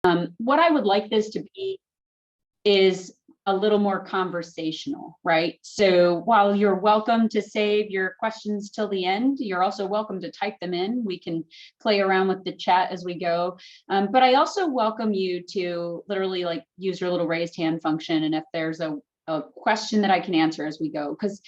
What I would like this to be is a little more conversational, right? So while you're welcome to save your questions till the end, you're also welcome to type them in. We can play around with the chat as we go. But I also welcome you to literally like use your little raised hand function. And if there's a question that I can answer as we go, because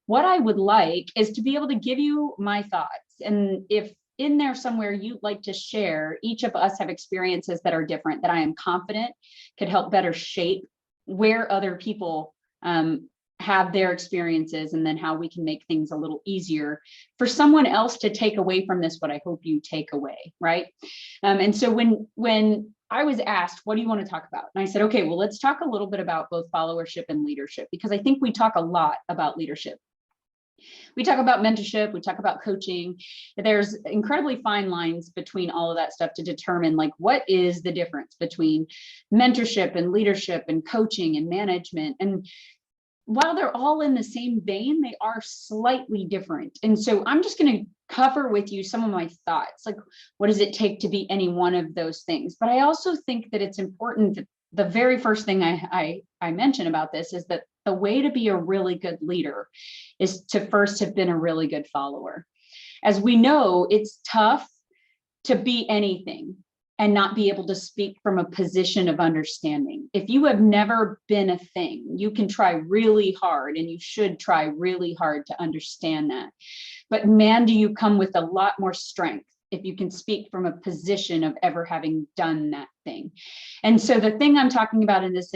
what I would like is to be able to give you my thoughts. And if in there somewhere you'd like to share, each of us have experiences that are different that I am confident could help better shape where other people have their experiences, and then how we can make things a little easier for someone else to take away from this what I hope you take away, right? And so when I was asked, what do you want to talk about? And I said, okay, well, let's talk a little bit about both followership and leadership, because I think we talk a lot about leadership. We talk about mentorship, we talk about coaching. There's incredibly fine lines between all of that stuff to determine like what is the difference between mentorship and leadership and coaching and management. And while they're all in the same vein, they are slightly different. And so I'm just going to cover with you some of my thoughts, like what does it take to be any one of those things? But I also think that it's important that the very first thing I mention about this is that the way to be a really good leader is to first have been a really good follower. As we know, it's tough to be anything and not be able to speak from a position of understanding. If you have never been a thing, you can try really hard, and you should try really hard to understand that. But man, do you come with a lot more strength if you can speak from a position of ever having done that thing. And so the thing I'm talking about in this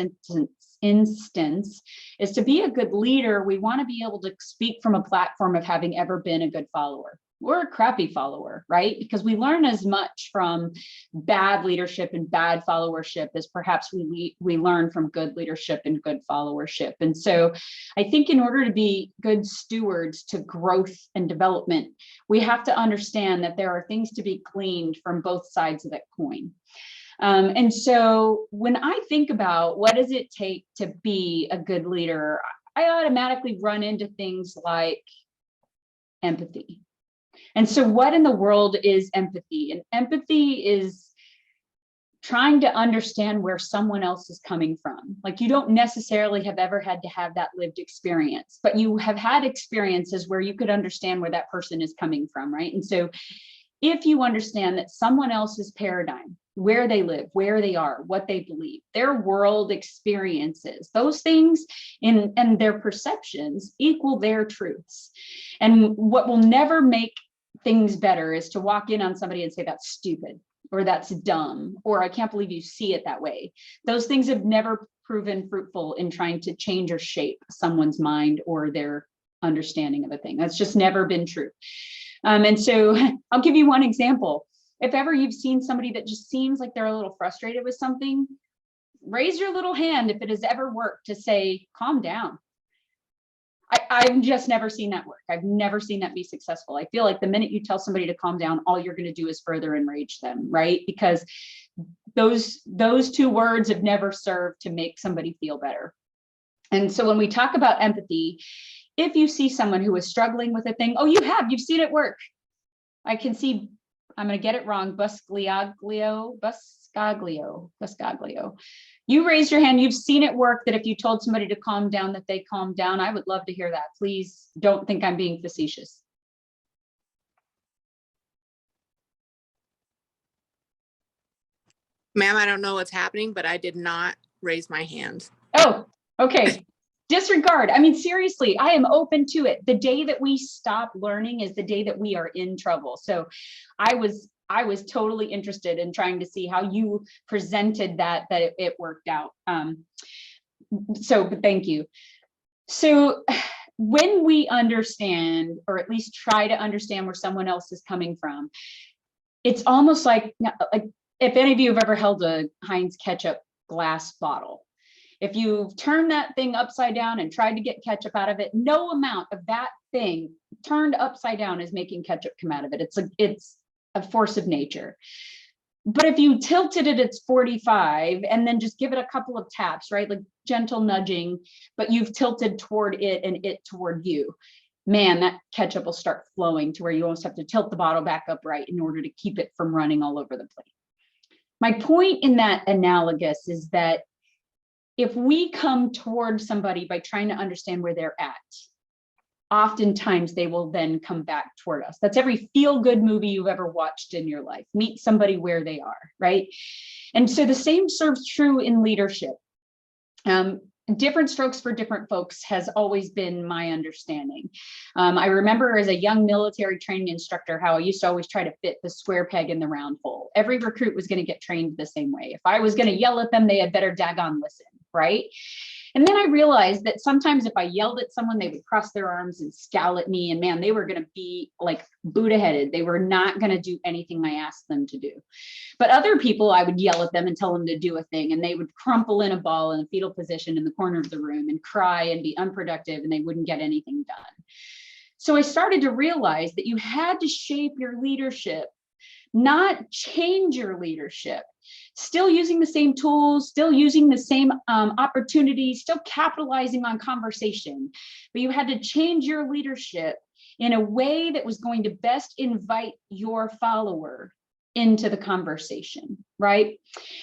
instance is to be a good leader, we want to be able to speak from a platform of having ever been a good follower or a crappy follower, right? Because we learn as much from bad leadership and bad followership as perhaps we learn from good leadership and good followership. And so I think in order to be good stewards to growth and development, we have to understand that there are things to be gleaned from both sides of that coin. And so when I think about what does it take to be a good leader, I automatically run into things like empathy. And so what in the world is empathy? And empathy is trying to understand where someone else is coming from. Like you don't necessarily have ever had to have that lived experience, but you have had experiences where you could understand where that person is coming from, right? And so if you understand that someone else's paradigm, where they live, where they are, what they believe, their world experiences, those things and their perceptions equal their truths. And what will never make things better is to walk in on somebody and say, that's stupid, or that's dumb, or I can't believe you see it that way. Those things have never proven fruitful in trying to change or shape someone's mind or their understanding of a thing. That's just never been true. And so I'll give you one example. If ever you've seen somebody that just seems like they're a little frustrated with something, raise your little hand if it has ever worked to say, calm down. I've just never seen that work. I've never seen that be successful. I feel like the minute you tell somebody to calm down, all you're going to do is further enrage them, right? Because those two words have never served to make somebody feel better. And so when we talk about empathy, if you see someone who is struggling with a thing, you've seen it work. I can see, I'm going to get it wrong, Buscaglio. You raised your hand, you've seen it work, that if you told somebody to calm down, that they calmed down. I would love to hear that. Please don't think I'm being facetious. Ma'am, I don't know what's happening, but I did not raise my hand. Oh, okay. Disregard. I mean, seriously, I am open to it. The day that we stop learning is the day that we are in trouble. So I was totally interested in trying to see how you presented that it worked out. So thank you. So when we understand, or at least try to understand where someone else is coming from, it's almost like if any of you have ever held a Heinz ketchup glass bottle, if you've turned that thing upside down and tried to get ketchup out of it, no amount of that thing turned upside down is making ketchup come out of it. It's a force of nature. But if you tilted it at 45 and then just give it a couple of taps, right? Like gentle nudging, but you've tilted toward it and it toward you, man, that ketchup will start flowing to where you almost have to tilt the bottle back upright in order to keep it from running all over the place. My point in that analogous is that if we come towards somebody by trying to understand where they're at, oftentimes they will then come back toward us. That's every feel-good movie you've ever watched in your life. Meet somebody where they are, right? And so the same serves true in leadership. Different strokes for different folks has always been my understanding. I remember as a young military training instructor how I used to always try to fit the square peg in the round hole. Every recruit was going to get trained the same way. If I was going to yell at them, they had better daggone listen, right? And then I realized that sometimes if I yelled at someone, they would cross their arms and scowl at me, and man, they were going to be like Buddha headed. They were not going to do anything I asked them to do. But other people, I would yell at them and tell them to do a thing, and they would crumple in a ball in a fetal position in the corner of the room and cry and be unproductive, and they wouldn't get anything done. So I started to realize that you had to shape your leadership, not change your leadership. Still using the same tools, still using the same opportunities, still capitalizing on conversation, but you had to change your leadership in a way that was going to best invite your follower into the conversation, right?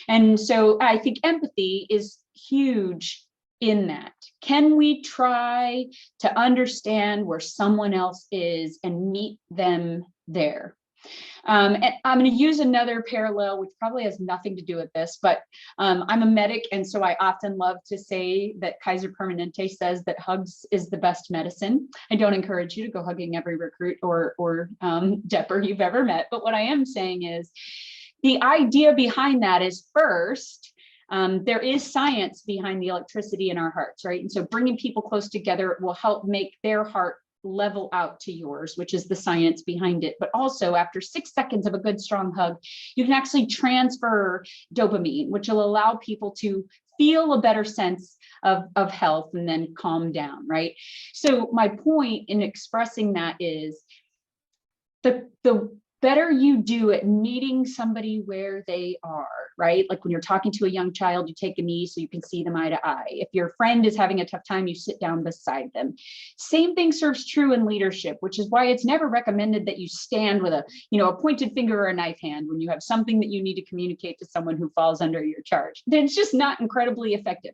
And so I think empathy is huge in that. Can we try to understand where someone else is and meet them there? And I'm going to use another parallel, which probably has nothing to do with this, but I'm a medic. And so I often love to say that Kaiser Permanente says that hugs is the best medicine. I don't encourage you to go hugging every recruit or Depper you've ever met. But what I am saying is the idea behind that is first, there is science behind the electricity in our hearts, right? And so bringing people close together will help make their heart level out to yours, which is the science behind it. But also after 6 seconds of a good strong hug, you can actually transfer dopamine, which will allow people to feel a better sense of health and then calm down, right? So my point in expressing that is the better you do at meeting somebody where they are, right? Like when you're talking to a young child, you take a knee so you can see them eye to eye. If your friend is having a tough time, you sit down beside them. Same thing serves true in leadership, which is why it's never recommended that you stand with a pointed finger or a knife hand when you have something that you need to communicate to someone who falls under your charge. Then it's just not incredibly effective.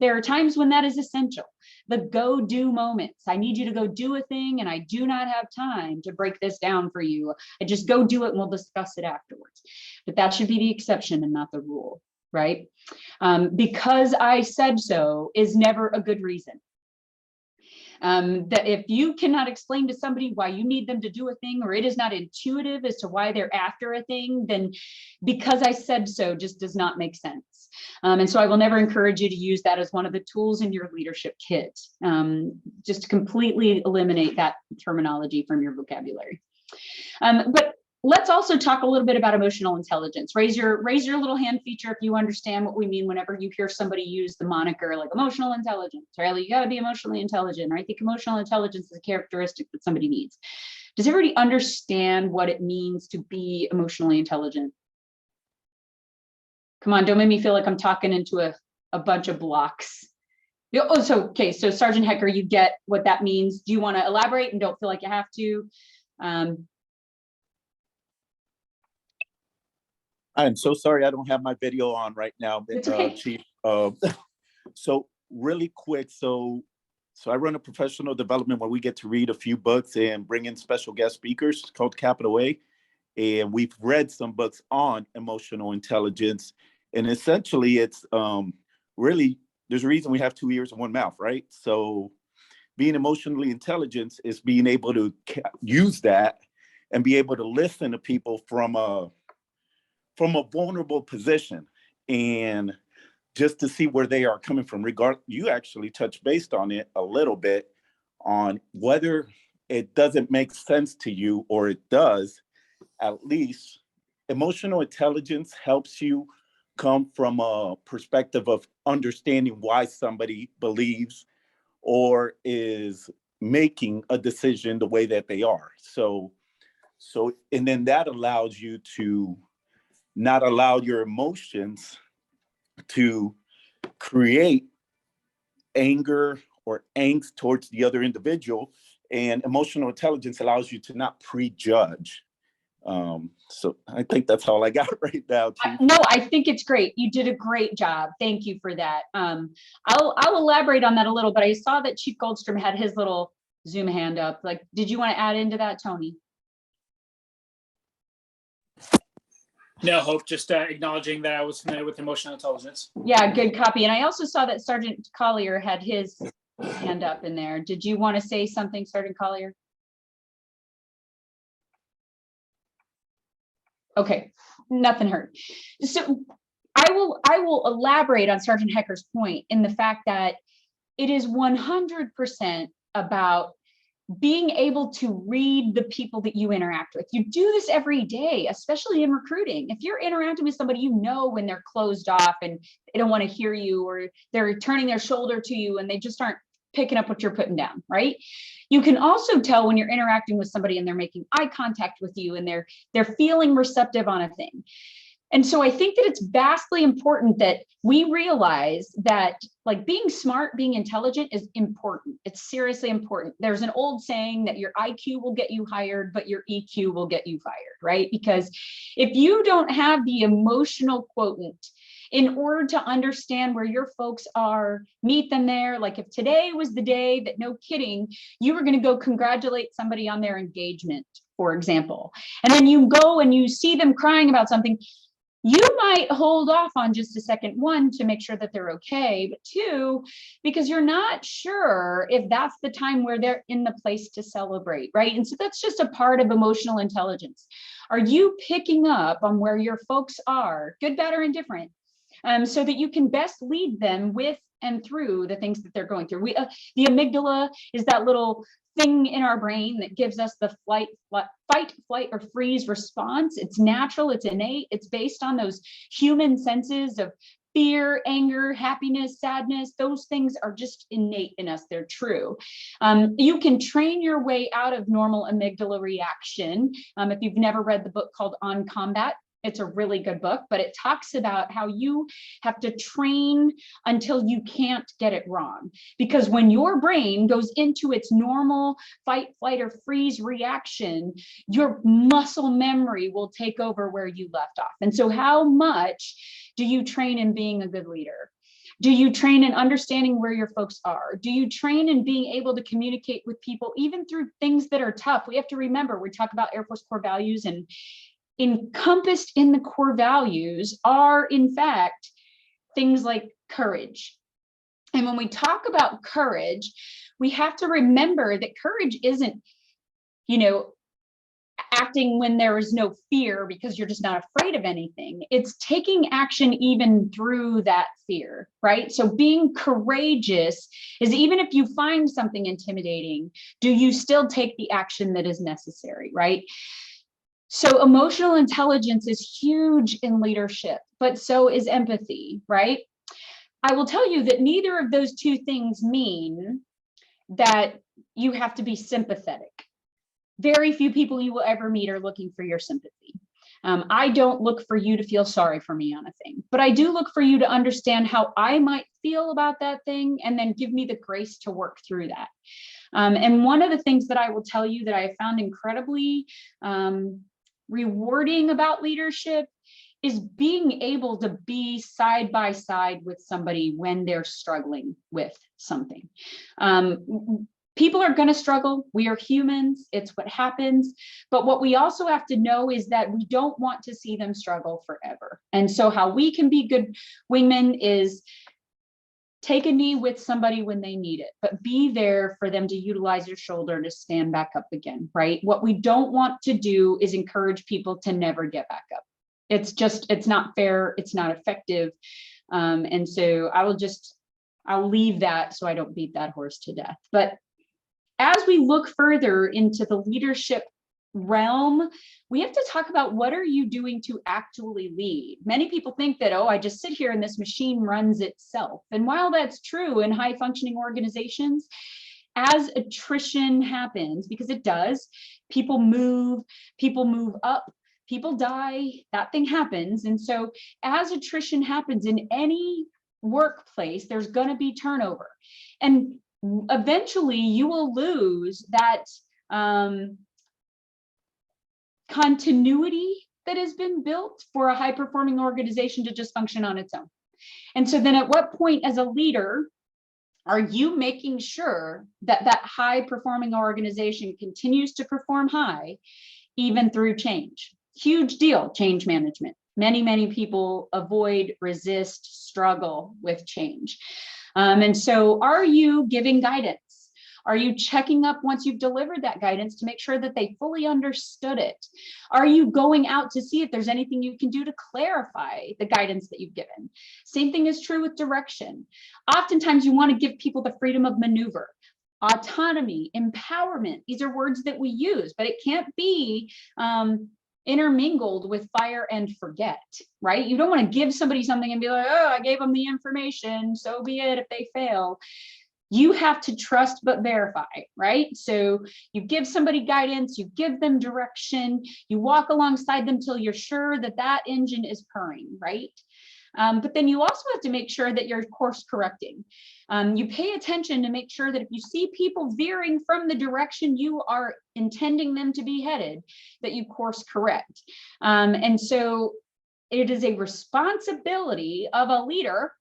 There are times when that is essential. The go do moments. I need you to go do a thing and I do not have time to break this down for you. I just go do it and we'll discuss it afterwards. But that should be the exception and not the rule, right? Because I said so is never a good reason. That if you cannot explain to somebody why you need them to do a thing, or it is not intuitive as to why they're after a thing, then because I said so just does not make sense. And so I will never encourage you to use that as one of the tools in your leadership kit. Just to completely eliminate that terminology from your vocabulary. But let's also talk a little bit about emotional intelligence. Raise your little hand feature if you understand what we mean whenever you hear somebody use the moniker like emotional intelligence, right? You got to be emotionally intelligent, right? I think emotional intelligence is a characteristic that somebody needs. Does everybody understand what it means to be emotionally intelligent? Come on, don't make me feel like I'm talking into a bunch of blocks. Oh, so Sergeant Hecker, you get what that means. Do you want to elaborate and don't feel like you have to? I'm so sorry I don't have my video on right now, okay. Chief. So really quick, so I run a professional development where we get to read a few books and bring in special guest speakers called Capital A. And we've read some books on emotional intelligence. And essentially it's really, there's a reason we have 2 ears and 1 mouth, right? So being emotionally intelligent is being able to use that and be able to listen to people from a vulnerable position and just to see where they are coming from. You actually touched based on it a little bit on whether it doesn't make sense to you or it does. At least emotional intelligence helps you come from a perspective of understanding why somebody believes or is making a decision the way that they are. So and then that allows you to not allow your emotions to create anger or angst towards the other individual. And emotional intelligence allows you to not prejudge So I think that's all I got right now, Chief. No, I think it's great. You did a great job. Thank you for that. I'll elaborate on that a little, but I saw that Chief Goldstrom had his little Zoom hand up. Like, did you want to add into that, Tony? No, Hope, just acknowledging that I was familiar with emotional intelligence. Yeah, good copy. And I also saw that Sergeant Collier had his hand up in there. Did you want to say something, Sergeant Collier? Okay, nothing hurt. So I will elaborate on Sergeant Hecker's point in the fact that it is 100% about being able to read the people that you interact with. You do this every day, especially in recruiting. If you're interacting with somebody, you know when they're closed off and they don't want to hear you, or they're turning their shoulder to you and they just aren't picking up what you're putting down, right? You can also tell when you're interacting with somebody and they're making eye contact with you and they're feeling receptive on a thing. And so I think that it's vastly important that we realize that, like, being smart, being intelligent is important. It's seriously important. There's an old saying that your IQ will get you hired, but your EQ will get you fired, right? Because if you don't have the emotional quotient in order to understand where your folks are, meet them there. Like, if today was the day that, no kidding, you were going to go congratulate somebody on their engagement, for example, and then you go and you see them crying about something, you might hold off on just a second, one, to make sure that they're okay, but two, because you're not sure if that's the time where they're in the place to celebrate, right? And so that's just a part of emotional intelligence. Are you picking up on where your folks are, good, bad, or indifferent, so that you can best lead them with and through the things that they're going through? The amygdala is that little thing in our brain that gives us the fight, flight, or freeze response. It's natural, it's innate, it's based on those human senses of fear, anger, happiness, sadness. Those things are just innate in us, they're true. You can train your way out of normal amygdala reaction. If you've never read the book called On Combat, it's a really good book, but it talks about how you have to train until you can't get it wrong. Because when your brain goes into its normal fight, flight, or freeze reaction, your muscle memory will take over where you left off. And so how much do you train in being a good leader? Do you train in understanding where your folks are? Do you train in being able to communicate with people, even through things that are tough? We have to remember, we talk about Air Force core values, and encompassed in the core values are, in fact, things like courage. And when we talk about courage, we have to remember that courage isn't, acting when there is no fear because you're just not afraid of anything. It's taking action even through that fear, right? So being courageous is, even if you find something intimidating, do you still take the action that is necessary, right? So emotional intelligence is huge in leadership, but so is empathy, right? I will tell you that neither of those two things mean that you have to be sympathetic. Very few people you will ever meet are looking for your sympathy. I don't look for you to feel sorry for me on a thing, but I do look for you to understand how I might feel about that thing, and then give me the grace to work through that. And one of the things that I will tell you that I found incredibly rewarding about leadership is being able to be side by side with somebody when they're struggling with something. People are going to struggle. We are humans. It's what happens. But what we also have to know is that we don't want to see them struggle forever. And so how we can be good wingmen is take a knee with somebody when they need it, but be there for them to utilize your shoulder to stand back up again, right? What we don't want to do is encourage people to never get back up. It's not fair. It's not effective. And so I'll leave that so I don't beat that horse to death. But as we look further into the leadership realm, we have to talk about, what are you doing to actually lead? Many people think that, oh, I just sit here and this machine runs itself. And while that's true in high functioning organizations, as attrition happens, because it does, people move up, people die, that thing happens. And so as attrition happens in any workplace, there's going to be turnover. And eventually you will lose that continuity that has been built for a high performing organization to just function on its own. And so then at what point as a leader are you making sure that that high performing organization continues to perform high, even through change? Huge deal, change management. Many, many people avoid, resist, struggle with change. And so are you giving guidance? Are you checking up once you've delivered that guidance to make sure that they fully understood it? Are you going out to see if there's anything you can do to clarify the guidance that you've given? Same thing is true with direction. Oftentimes you want to give people the freedom of maneuver. Autonomy, empowerment, these are words that we use, but it can't be intermingled with fire and forget, right? You don't want to give somebody something and be like, oh, I gave them the information, so be it if they fail. You have to trust but verify, right? So you give somebody guidance, you give them direction, you walk alongside them till you're sure that that engine is purring, right? But then you also have to make sure that you're course correcting. You pay attention to make sure that if you see people veering from the direction you are intending them to be headed, that you course correct. And so it is a responsibility of a leader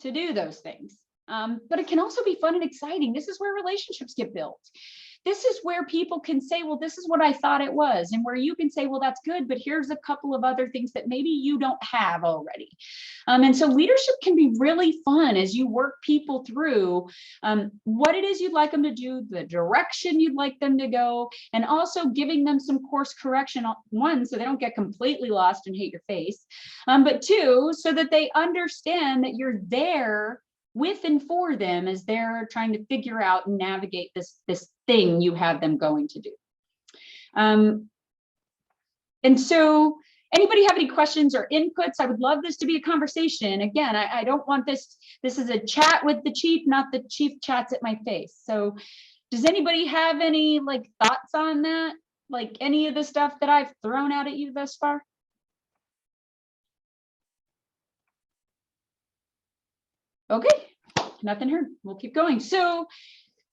to do those things. But it can also be fun and exciting. This is where relationships get built. This is where people can say, well, this is what I thought it was. And where you can say, well, that's good, but here's a couple of other things that maybe you don't have already. And so leadership can be really fun as you work people through what it is you'd like them to do, the direction you'd like them to go, and also giving them some course correction, one, so they don't get completely lost and hate your face, but two, so that they understand that you're there with and for them as they're trying to figure out and navigate this thing you have them going to do. And so anybody have any questions or inputs? I would love this to be a conversation. Again, I don't want this is a chat with the chief, not the chief chats at my face. So does anybody have any like thoughts on that? Like any of the stuff that I've thrown out at you thus far? Okay, nothing heard. We'll keep going. So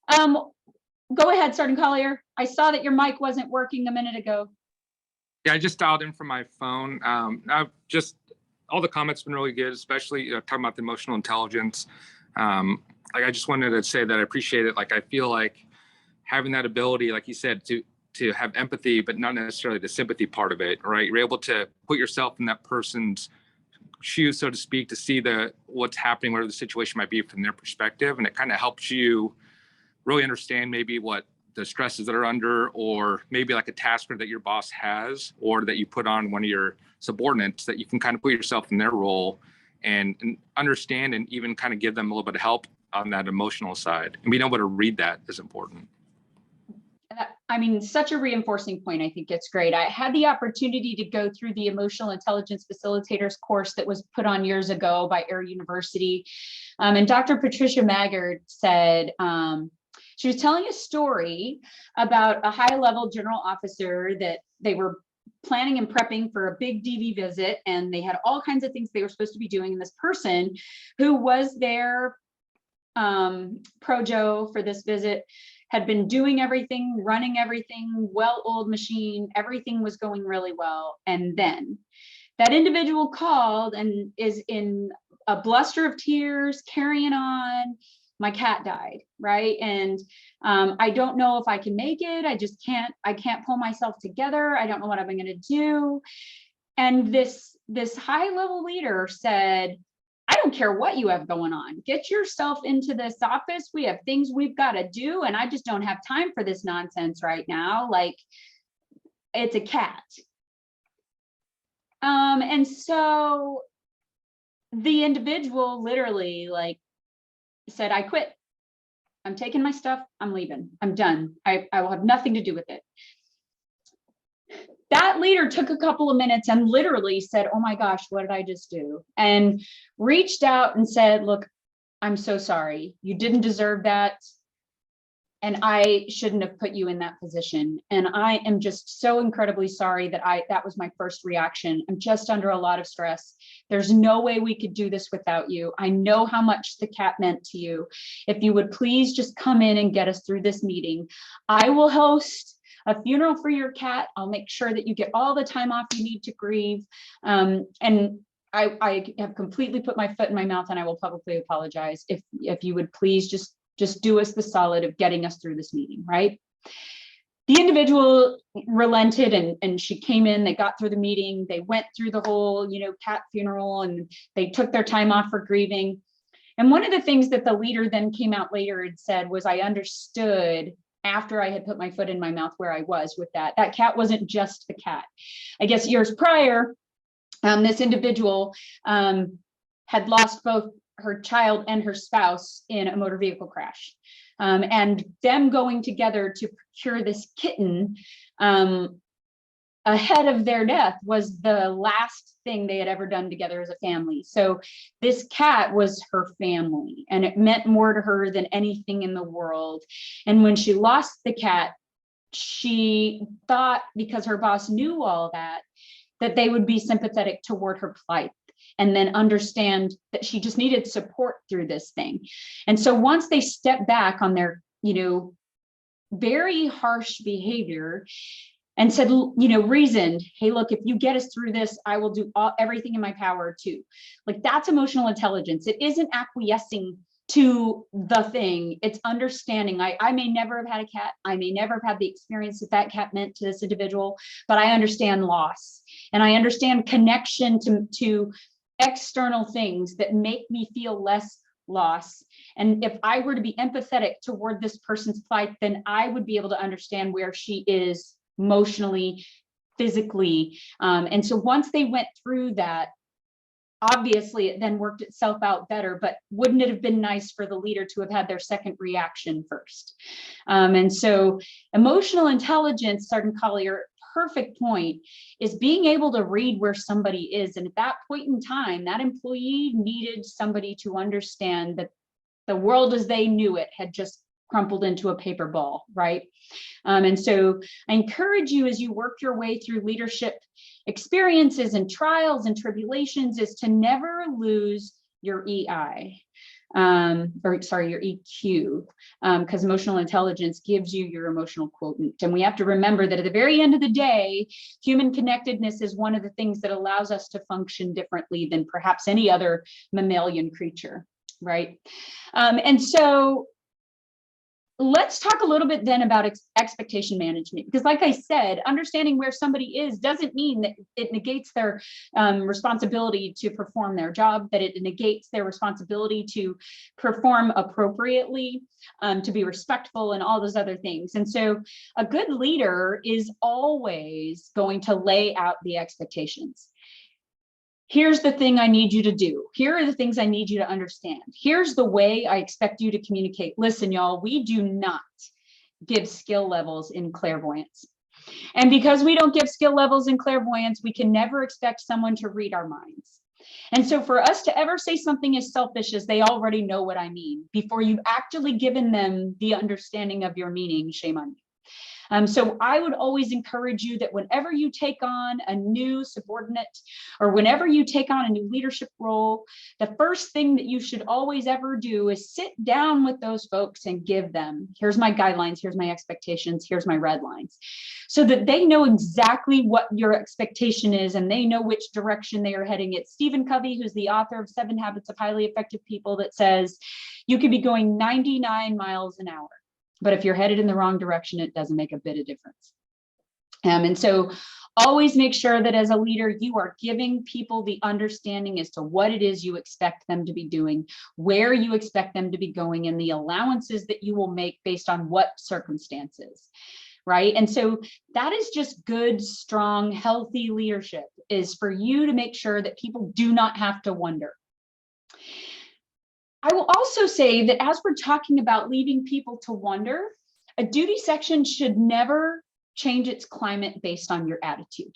go ahead, Sergeant Collier. I saw that your mic wasn't working a minute ago. Yeah, I just dialed in from my phone. I've just, all the comments have been really good, especially talking about the emotional intelligence. Like I just wanted to say that I appreciate it. Like I feel like having that ability, like you said, to have empathy, but not necessarily the sympathy part of it, right? You're able to put yourself in that person's shoes, so to speak, to see what's happening, whatever the situation might be from their perspective. And it kind of helps you really understand maybe what the stresses that are under, or maybe like a tasker that your boss has, or that you put on one of your subordinates, that you can kind of put yourself in their role and understand, and even kind of give them a little bit of help on that emotional side. And being able to read that is important. I mean, such a reinforcing point. I think it's great. I had the opportunity to go through the emotional intelligence facilitators course that was put on years ago by Air University. And Dr. Patricia Maggard said, she was telling a story about a high-level general officer that they were planning and prepping for a big DV visit, and they had all kinds of things they were supposed to be doing. And this person who was their projo for this visit had been doing everything, running everything, well-oiled machine, everything was going really well. And then that individual called and is in a bluster of tears, carrying on. My cat died, right? And I don't know if I can make it. I can't pull myself together. I don't know what I'm going to do. And this high-level leader said, I don't care what you have going on. Get yourself into this office. We have things we've got to do, and I just don't have time for this nonsense right now. Like, it's a cat. And so the individual literally like said, I quit. I'm taking my stuff. I'm leaving. I'm done. I will have nothing to do with it. That leader took a couple of minutes and literally said, oh my gosh, what did I just do? And reached out and said, look, I'm so sorry. You didn't deserve that. And I shouldn't have put you in that position. And I am just so incredibly sorry that that was my first reaction. I'm just under a lot of stress. There's no way we could do this without you. I know how much the cat meant to you. If you would please just come in and get us through this meeting. I will host. a funeral for your cat. I'll make sure that you get all the time off you need to grieve. And I have completely put my foot in my mouth, and I will publicly apologize. If you would please just do us the solid of getting us through this meeting, right? The individual relented, and she came in, they got through the meeting, they went through the whole, cat funeral, and they took their time off for grieving. And one of the things that the leader then came out later and said was, I understood after I had put my foot in my mouth where I was with that. That cat wasn't just a cat. I guess years prior, this individual had lost both her child and her spouse in a motor vehicle crash. And them going together to procure this kitten ahead of their death was the last thing they had ever done together as a family. So this cat was her family, and it meant more to her than anything in the world. And when she lost the cat, she thought, because her boss knew all that they would be sympathetic toward her plight, and then understand that she just needed support through this thing. And so once they stepped back on their, very harsh behavior and said, reasoned, hey, look, if you get us through this, I will do everything in my power too. Like, that's emotional intelligence. It isn't acquiescing to the thing, it's understanding. I may never have had a cat. I may never have had the experience that cat meant to this individual, but I understand loss, and I understand connection to external things that make me feel less loss. And if I were to be empathetic toward this person's plight, then I would be able to understand where she is emotionally, physically. And so once they went through that, obviously it then worked itself out better, but wouldn't it have been nice for the leader to have had their second reaction first? And so emotional intelligence, Sergeant Collier, perfect point, is being able to read where somebody is. And at that point in time, that employee needed somebody to understand that the world as they knew it had just crumpled into a paper ball, right? And so I encourage you, as you work your way through leadership experiences and trials and tribulations, is to never lose your EI, your EQ, because emotional intelligence gives you your emotional quotient. And we have to remember that at the very end of the day, human connectedness is one of the things that allows us to function differently than perhaps any other mammalian creature, right? And so let's talk a little bit then about expectation management, because like I said, understanding where somebody is doesn't mean that it negates their responsibility to perform their job, that it negates their responsibility to perform appropriately, to be respectful, and all those other things. And so a good leader is always going to lay out the expectations. Here's the thing I need you to do. Here are the things I need you to understand. Here's the way I expect you to communicate. Listen, y'all, we do not give skill levels in clairvoyance. And because we don't give skill levels in clairvoyance, we can never expect someone to read our minds. And so for us to ever say something as selfish as they already know what I mean, before you've actually given them the understanding of your meaning, shame on you. So I would always encourage you that whenever you take on a new subordinate, or whenever you take on a new leadership role, the first thing that you should always ever do is sit down with those folks and give them, here's my guidelines, here's my expectations, here's my red lines, so that they know exactly what your expectation is and they know which direction they are heading. It's Stephen Covey, who's the author of 7 Habits of Highly Effective People, that says you could be going 99 miles an hour. But if you're headed in the wrong direction, it doesn't make a bit of difference. And so always make sure that as a leader, you are giving people the understanding as to what it is you expect them to be doing, where you expect them to be going, and the allowances that you will make based on what circumstances, right? And so that is just good, strong, healthy leadership, is for you to make sure that people do not have to wonder. I will also say that as we're talking about leaving people to wonder, a duty section should never change its climate based on your attitude.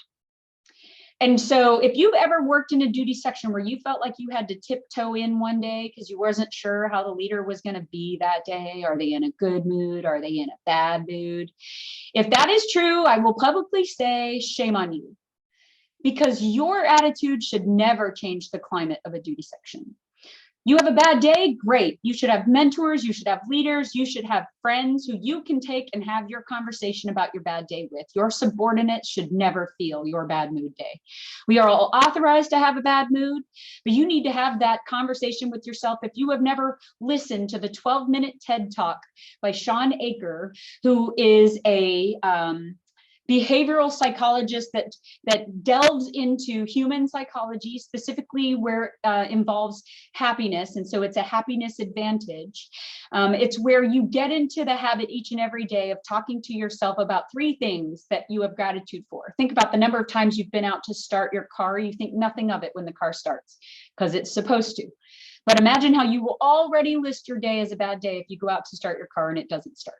And so if you've ever worked in a duty section where you felt like you had to tiptoe in one day because you wasn't sure how the leader was going to be that day, are they in a good mood? Are they in a bad mood? If that is true, I will publicly say shame on you, because your attitude should never change the climate of a duty section. You have a bad day, great. You should have mentors, you should have leaders, you should have friends who you can take and have your conversation about your bad day with. Your subordinates should never feel your bad mood day. We are all authorized to have a bad mood, but you need to have that conversation with yourself. If you have never listened to the 12-minute TED Talk by Sean Aker, who is a behavioral psychologist that delves into human psychology, specifically where it involves happiness. And so it's a happiness advantage. It's where you get into the habit each and every day of talking to yourself about 3 things that you have gratitude for. Think about the number of times you've been out to start your car. You think nothing of it when the car starts because it's supposed to. But imagine how you will already list your day as a bad day if you go out to start your car and it doesn't start.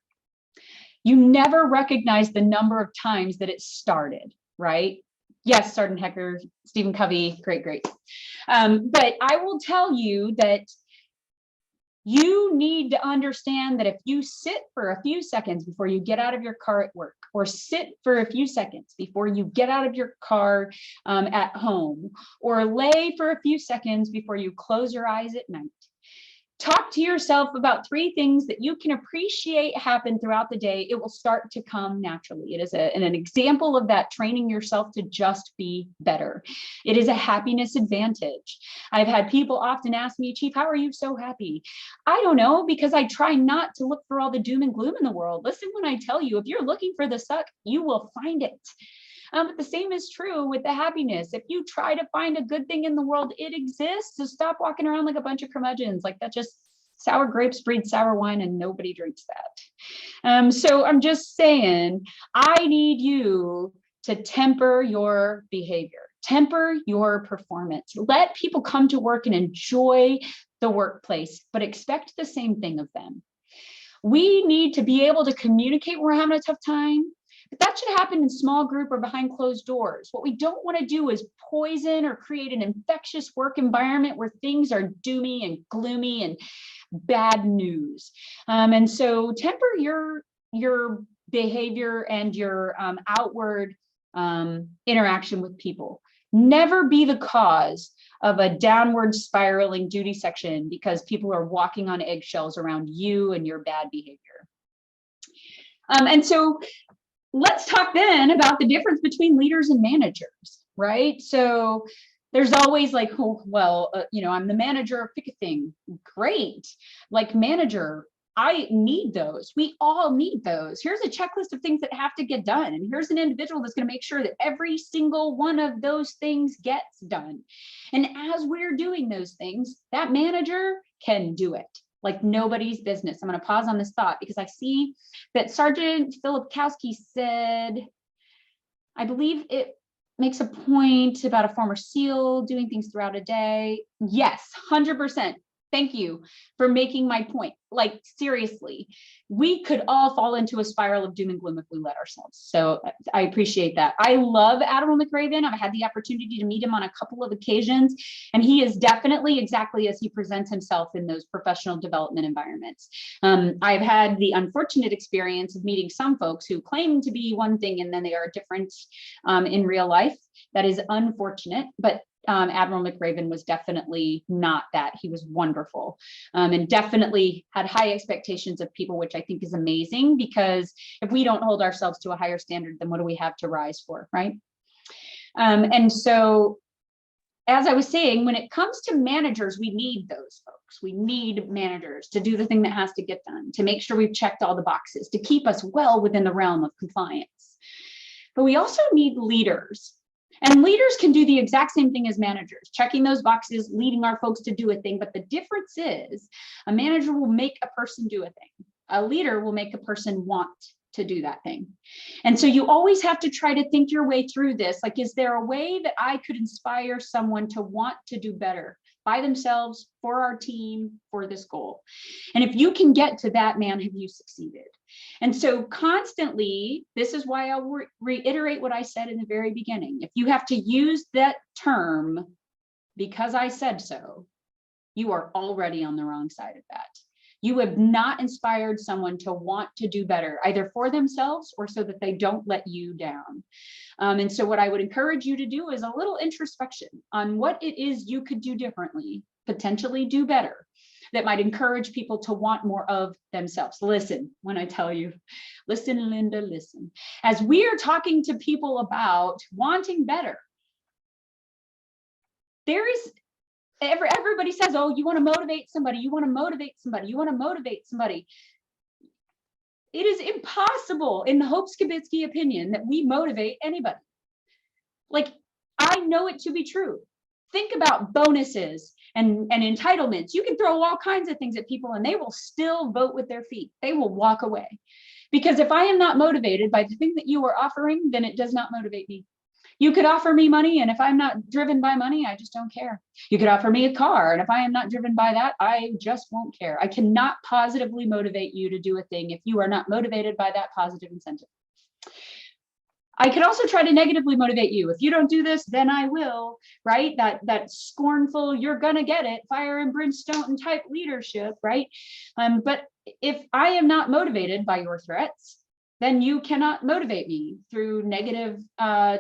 You never recognize the number of times that it started, right? Yes, Sergeant Hecker, Stephen Covey, great. But I will tell you that you need to understand that if you sit for a few seconds before you get out of your car at work, or sit for a few seconds before you get out of your car at home, or lay for a few seconds before you close your eyes at night, talk to yourself about 3 things that you can appreciate happen throughout the day. It will start to come naturally. It is an example of that, training yourself to just be better. It is a happiness advantage. I've had people often ask me, Chief, how are you so happy? I don't know, because I try not to look for all the doom and gloom in the world. Listen when I tell you, if you're looking for the suck, you will find it. But the same is true with the happiness. If you try to find a good thing in the world, it exists. So stop walking around like a bunch of curmudgeons. Like that, just sour grapes breed sour wine and nobody drinks that. So I'm just saying, I need you to temper your behavior, temper your performance. Let people come to work and enjoy the workplace, but expect the same thing of them. We need to be able to communicate when we're having a tough time. But that should happen in small group or behind closed doors. What we don't want to do is poison or create an infectious work environment where things are doomy and gloomy and bad news. And so temper your behavior and your outward interaction with people. Never be the cause of a downward spiraling duty section because people are walking on eggshells around you and your bad behavior. And so let's talk then about the difference between leaders and managers, right? So there's always like, oh, well, I'm the manager of pick a thing. Great. Like manager, I need those. We all need those. Here's a checklist of things that have to get done. And here's an individual that's going to make sure that every single one of those things gets done. And as we're doing those things, that manager can do it like nobody's business. I'm going to pause on this thought because I see that Sergeant Filipkowski said, I believe it makes a point about a former SEAL doing things throughout a day. Yes, 100%. Thank you for making my point. Like, seriously, we could all fall into a spiral of doom and gloom if we let ourselves. So I appreciate that. I love Admiral McRaven. I've had the opportunity to meet him on a couple of occasions, and he is definitely exactly as he presents himself in those professional development environments. I've had the unfortunate experience of meeting some folks who claim to be one thing and then they are different in real life. That is unfortunate, but Admiral McRaven was definitely not that. He was wonderful and definitely had high expectations of people, which I think is amazing, because if we don't hold ourselves to a higher standard, then what do we have to rise for, right? And so, as I was saying, when it comes to managers, we need those folks. We need managers to do the thing that has to get done, to make sure we've checked all the boxes, to keep us well within the realm of compliance. But we also need leaders. And leaders can do the exact same thing as managers, checking those boxes, leading our folks to do a thing. But the difference is a manager will make a person do a thing. A leader will make a person want to do that thing. And so you always have to try to think your way through this. Like, is there a way that I could inspire someone to want to do better by themselves, for our team, for this goal? And if you can get to that, man, have you succeeded? And so constantly, this is why I'll reiterate what I said in the very beginning. If you have to use that term because I said so, you are already on the wrong side of that. You have not inspired someone to want to do better, either for themselves or so that they don't let you down. And so what I would encourage you to do is a little introspection on what it is you could do differently potentially do better, that might encourage people to want more of themselves. Listen, when I tell you, listen, Linda, listen. As we are talking to people about wanting better, there is, everybody says, oh, you want to motivate somebody, you want to motivate somebody, you want to motivate somebody. It is impossible, in the Hope Skibitsky opinion, that we motivate anybody. Like, I know it to be true. Think about bonuses and entitlements. You can throw all kinds of things at people and they will still vote with their feet. They will walk away. Because if I am not motivated by the thing that you are offering, then it does not motivate me. You could offer me money, and if I'm not driven by money, I just don't care. You could offer me a car, and if I am not driven by that, I just won't care. I cannot positively motivate you to do a thing if you are not motivated by that positive incentive. I could also try to negatively motivate you. If you don't do this, then I will, right? That scornful, you're gonna get it, fire and brimstone type leadership, right? But if I am not motivated by your threats, then you cannot motivate me through negative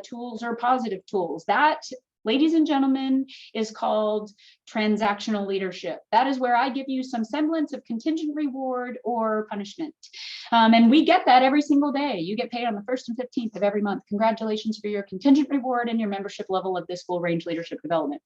tools or positive tools. That, ladies and gentlemen, is called transactional leadership. That is where I give you some semblance of contingent reward or punishment. And we get that every single day. You get paid on the 1st and 15th of every month. Congratulations for your contingent reward and your membership level of this full range leadership development.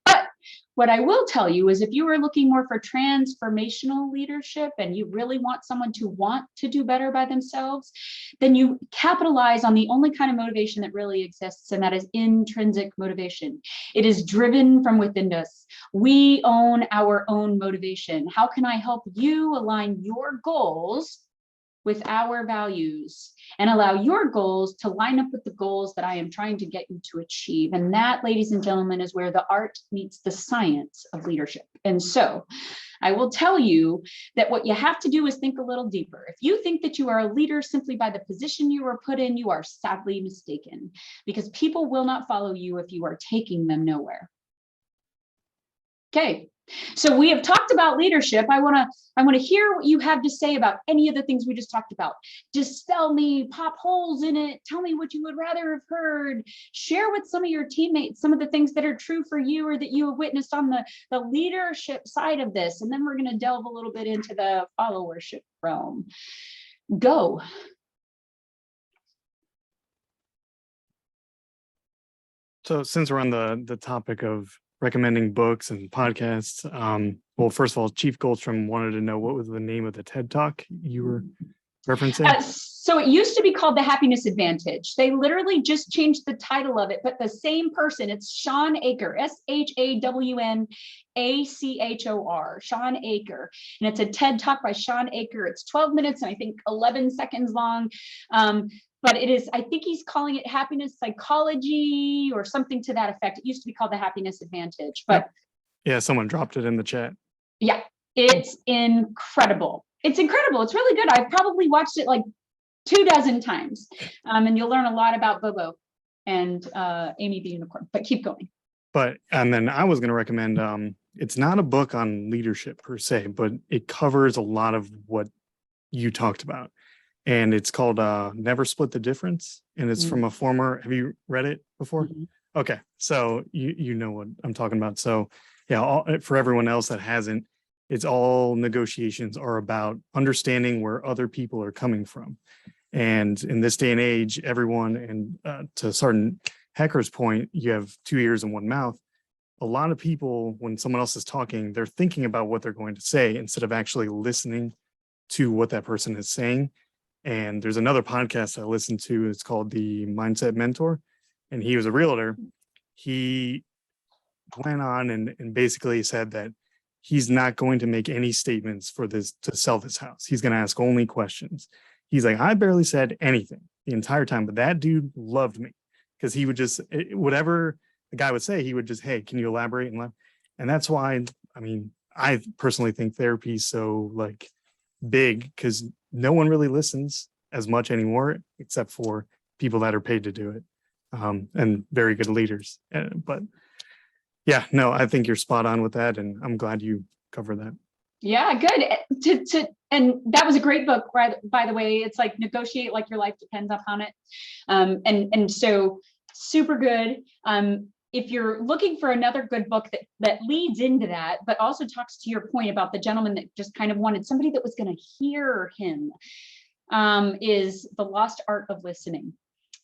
But what I will tell you is, if you are looking more for transformational leadership and you really want someone to want to do better by themselves, then you capitalize on the only kind of motivation that really exists, and that is intrinsic motivation. It is driven from within us. We own our own motivation. How can I help you align your goals with our values and allow your goals to line up with the goals that I am trying to get you to achieve? And that, ladies and gentlemen, is where the art meets the science of leadership. And so I will tell you that what you have to do is think a little deeper. If you think that you are a leader simply by the position you were put in, you are sadly mistaken, because people will not follow you if you are taking them nowhere. Okay. So we have talked about leadership. I want to hear what you have to say about any of the things we just talked about. Dispel me, pop holes in it, tell me what you would rather have heard, share with some of your teammates some of the things that are true for you or that you have witnessed on the leadership side of this. And then we're going to delve a little bit into the followership realm. Go. So since we're on the topic of recommending books and podcasts, well, first of all, Chief Goldstrom wanted to know what was the name of the TED Talk you were referencing? So it used to be called The Happiness Advantage. They literally just changed the title of it, but the same person, it's Shawn Achor, SHAWNACHOR, Shawn Achor. And it's a TED Talk by Shawn Achor. It's 12 minutes and I think 11 seconds long. But it is, I think he's calling it happiness psychology or something to that effect. It used to be called The Happiness Advantage, but yeah, someone dropped it in the chat. yeah, it's incredible. It's incredible. It's really good. I've probably watched it like 24 times. And you'll learn a lot about Bobo and Amy the Unicorn, but keep going. And then I was going to recommend, it's not a book on leadership per se, but it covers a lot of what you talked about. And it's called Never Split the Difference. And it's from a former, have you read it before? Okay. So you know what I'm talking about. So yeah, for everyone else that hasn't, it's all negotiations are about understanding where other people are coming from. And in this day and age, everyone, and to Sergeant Hecker's point, you have 2 ears and 1 mouth. A lot of people, when someone else is talking, they're thinking about what they're going to say instead of actually listening to what that person is saying. And there's another podcast I listened to, it's called The Mindset Mentor, and he was a realtor. He went on and basically said that he's not going to make any statements for this to sell this house. He's going to ask only questions. He's like, I barely said anything the entire time, but that dude loved me because he would just, whatever the guy would say, he would just, hey, can you elaborate? And that's why, I mean, I personally think therapy is so like big because no one really listens as much anymore, except for people that are paid to do it, and very good leaders. But yeah, no, I think you're spot on with that, and I'm glad you covered that. Yeah, good. And that was a great book, by the way. It's like Negotiate Like Your Life Depends Upon It. And so super good. if you're looking for another good book that leads into that, but also talks to your point about the gentleman that just kind of wanted somebody that was going to hear him, is The Lost Art of Listening.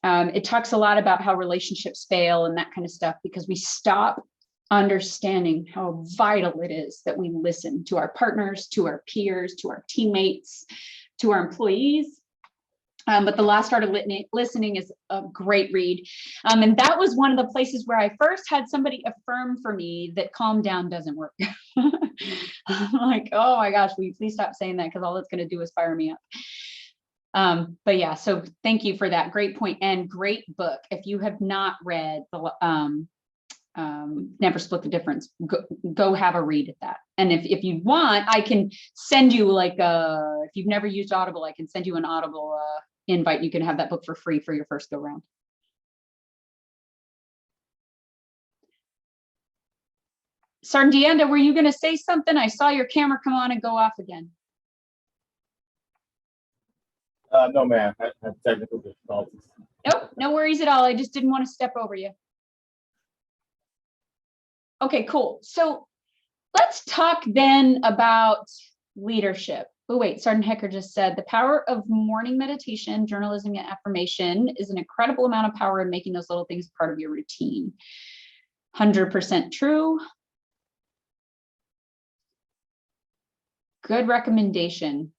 It talks a lot about how relationships fail and that kind of stuff because we stop understanding how vital it is that we listen to our partners, to our peers, to our teammates, to our employees. But The Lost Art of Listening is a great read. And that was one of the places where I first had somebody affirm for me that calm down doesn't work. I'm like, oh my gosh, will you please stop saying that? Because all it's going to do is fire me up. But yeah, so thank you for that great point and great book. If you have not read Never Split the Difference, go have a read at that. And if you want, I can send you like if you've never used Audible, I can send you an Audible invite. You can have that book for free for your first go round. Sergeant Deanda, were you going to say something? I saw your camera come on and go off again. No, ma'am. I have technical difficulties. Nope, no worries at all. I just didn't want to step over you. Okay, cool. So let's talk then about leadership. Oh, wait, Sergeant Hecker just said the power of morning meditation, journalism, and affirmation is an incredible amount of power in making those little things part of your routine. 100% true. Good recommendation.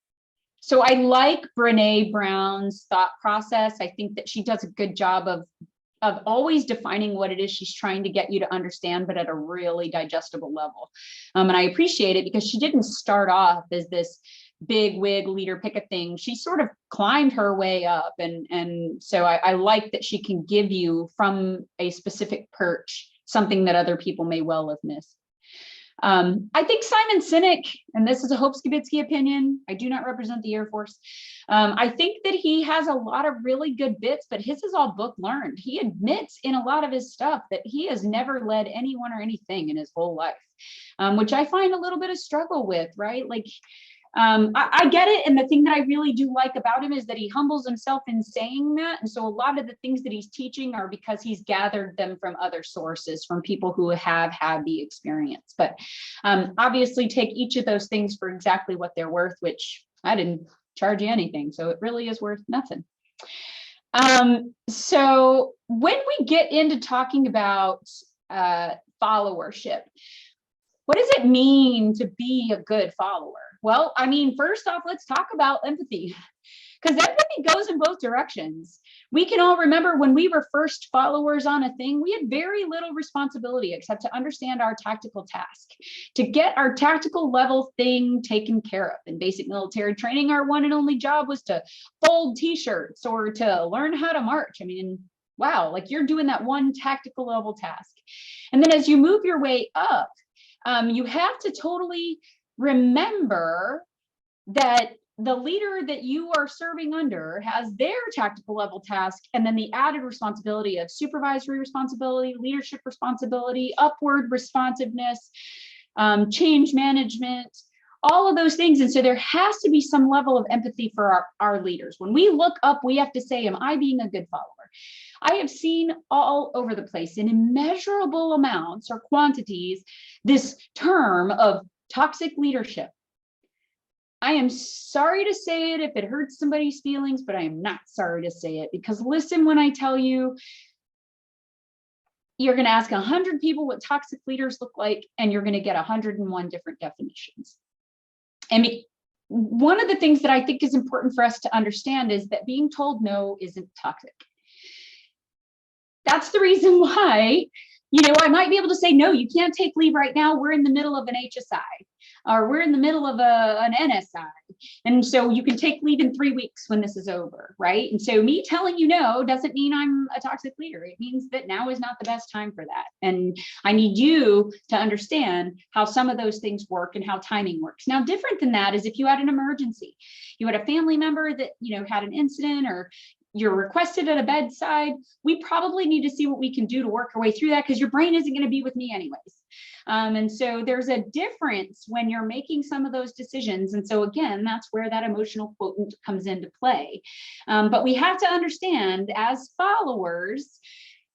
So I like Brene Brown's thought process. I think that she does a good job of always defining what it is she's trying to get you to understand, but at a really digestible level. And I appreciate it because she didn't start off as this big wig leader pick a thing. She sort of climbed her way up. And so I like that she can give you from a specific perch something that other people may well have missed. I think Simon Sinek, and this is a Hope Skibitsky opinion, I do not represent the Air Force. I think that he has a lot of really good bits, but his is all book learned. He admits in a lot of his stuff that he has never led anyone or anything in his whole life, which I find a little bit of struggle with, right? Like, I get it. And the thing that I really do like about him is that he humbles himself in saying that. And so a lot of the things that he's teaching are because he's gathered them from other sources, from people who have had the experience. But obviously take each of those things for exactly what they're worth, which I didn't charge you anything. So it really is worth nothing. So when we get into talking about followership, what does it mean to be a good follower? Well, I mean, first off, let's talk about empathy, because empathy goes in both directions. We can all remember when we were first followers on a thing, we had very little responsibility except to understand our tactical task, to get our tactical level thing taken care of. In basic military training, our one and only job was to fold t-shirts or to learn how to march. I mean, wow, like you're doing that one tactical level task. And then as you move your way up, you have to totally remember that the leader that you are serving under has their tactical level task, and then the added responsibility of supervisory responsibility, leadership responsibility, upward responsiveness, change management, all of those things. And so there has to be some level of empathy for our leaders. When we look up, we have to say, am I being a good follower? I have seen all over the place in immeasurable amounts or quantities this term of toxic leadership. I am sorry to say it if it hurts somebody's feelings, but I am not sorry to say it, because listen when I tell you, you're going to ask 100 people what toxic leaders look like, and you're going to get 101 different definitions. And one of the things that I think is important for us to understand is that being told no isn't toxic. That's the reason why, I might be able to say, no, you can't take leave right now. We're in the middle of an HSI, or we're in the middle of an NSI. And so you can take leave in 3 weeks when this is over, right? And so me telling you no doesn't mean I'm a toxic leader. It means that now is not the best time for that. And I need you to understand how some of those things work and how timing works. Now, different than that is if you had an emergency, you had a family member that, had an incident, or you're requested at a bedside, we probably need to see what we can do to work our way through that, because your brain isn't going to be with me anyways. And so there's a difference when you're making some of those decisions. And so again, that's where that emotional quotient comes into play. But we have to understand, as followers,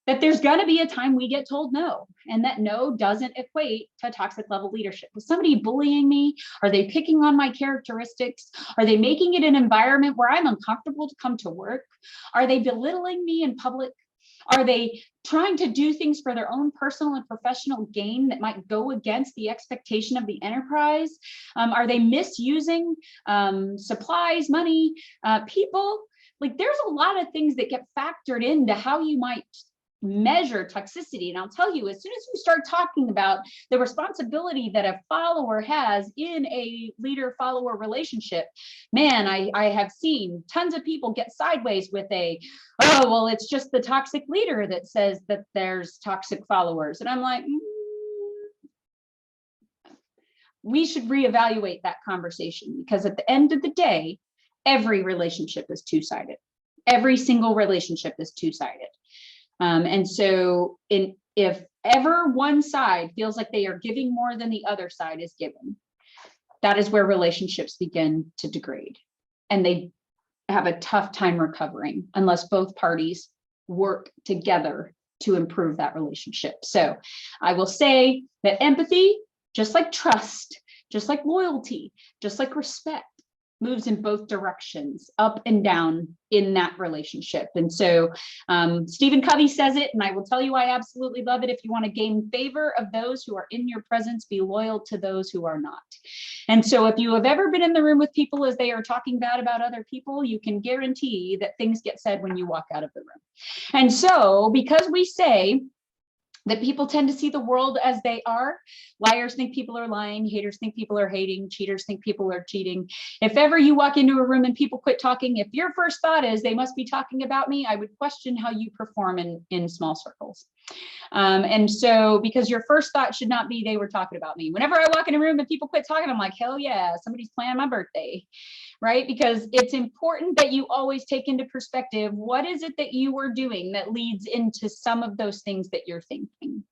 that there's going to be a time we get told no, and that no doesn't equate to toxic level leadership. Is somebody bullying me? Are they picking on my characteristics? Are they making it an environment where I'm uncomfortable to come to work? Are they belittling me in public? Are they trying to do things for their own personal and professional gain that might go against the expectation of the enterprise? Are they misusing supplies, money, people? Like, there's a lot of things that get factored into how you might measure toxicity. And I'll tell you, as soon as we start talking about the responsibility that a follower has in a leader-follower relationship, man, I have seen tons of people get sideways with oh, well, it's just the toxic leader that says that there's toxic followers. And I'm like, we should reevaluate that conversation, because at the end of the day, every relationship is two-sided. Every single relationship is two-sided. And so if ever one side feels like they are giving more than the other side is given, that is where relationships begin to degrade. And they have a tough time recovering unless both parties work together to improve that relationship. So I will say that empathy, just like trust, just like loyalty, just like respect, moves in both directions, up and down in that relationship. And so Stephen Covey says it, and I will tell you, I absolutely love it. If you want to gain favor of those who are in your presence, be loyal to those who are not. And so if you have ever been in the room with people as they are talking bad about other people, you can guarantee that things get said when you walk out of the room. And so because we say that people tend to see the world as they are. Liars think people are lying, haters think people are hating, cheaters think people are cheating. If ever you walk into a room and people quit talking, if your first thought is they must be talking about me, I would question how you perform in small circles. And so, because your first thought should not be they were talking about me. Whenever I walk in a room and people quit talking, I'm like, hell yeah, somebody's planning my birthday. Right? Because it's important that you always take into perspective, what is it that you are doing that leads into some of those things that you're thinking?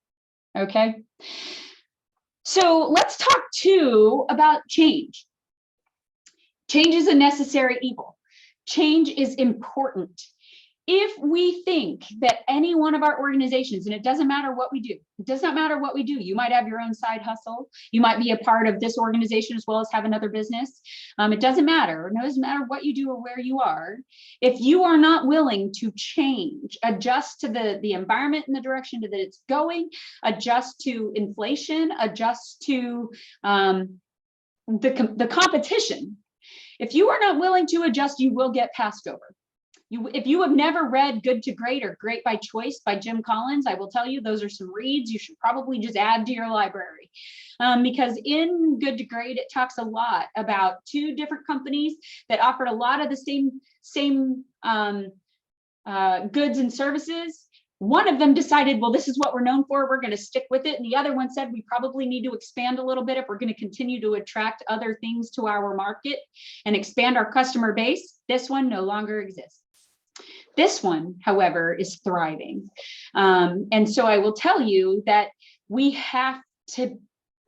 Okay. So let's talk too about change. Change is a necessary evil. Change is important. If we think that any one of our organizations, and it doesn't matter what we do, it does not matter what we do. You might have your own side hustle. You might be a part of this organization as well as have another business. It doesn't matter. It doesn't matter what you do or where you are. If you are not willing to change, adjust to the environment and the direction that it's going, adjust to inflation, adjust to the competition. If you are not willing to adjust, you will get passed over. If you have never read Good to Great or Great by Choice by Jim Collins, I will tell you those are some reads you should probably just add to your library. Because in Good to Great, it talks a lot about two different companies that offered a lot of the same goods and services. One of them decided, well, this is what we're known for, we're going to stick with it. And the other one said, we probably need to expand a little bit if we're going to continue to attract other things to our market and expand our customer base. This one no longer exists. This one, however, is thriving. And so I will tell you that we have to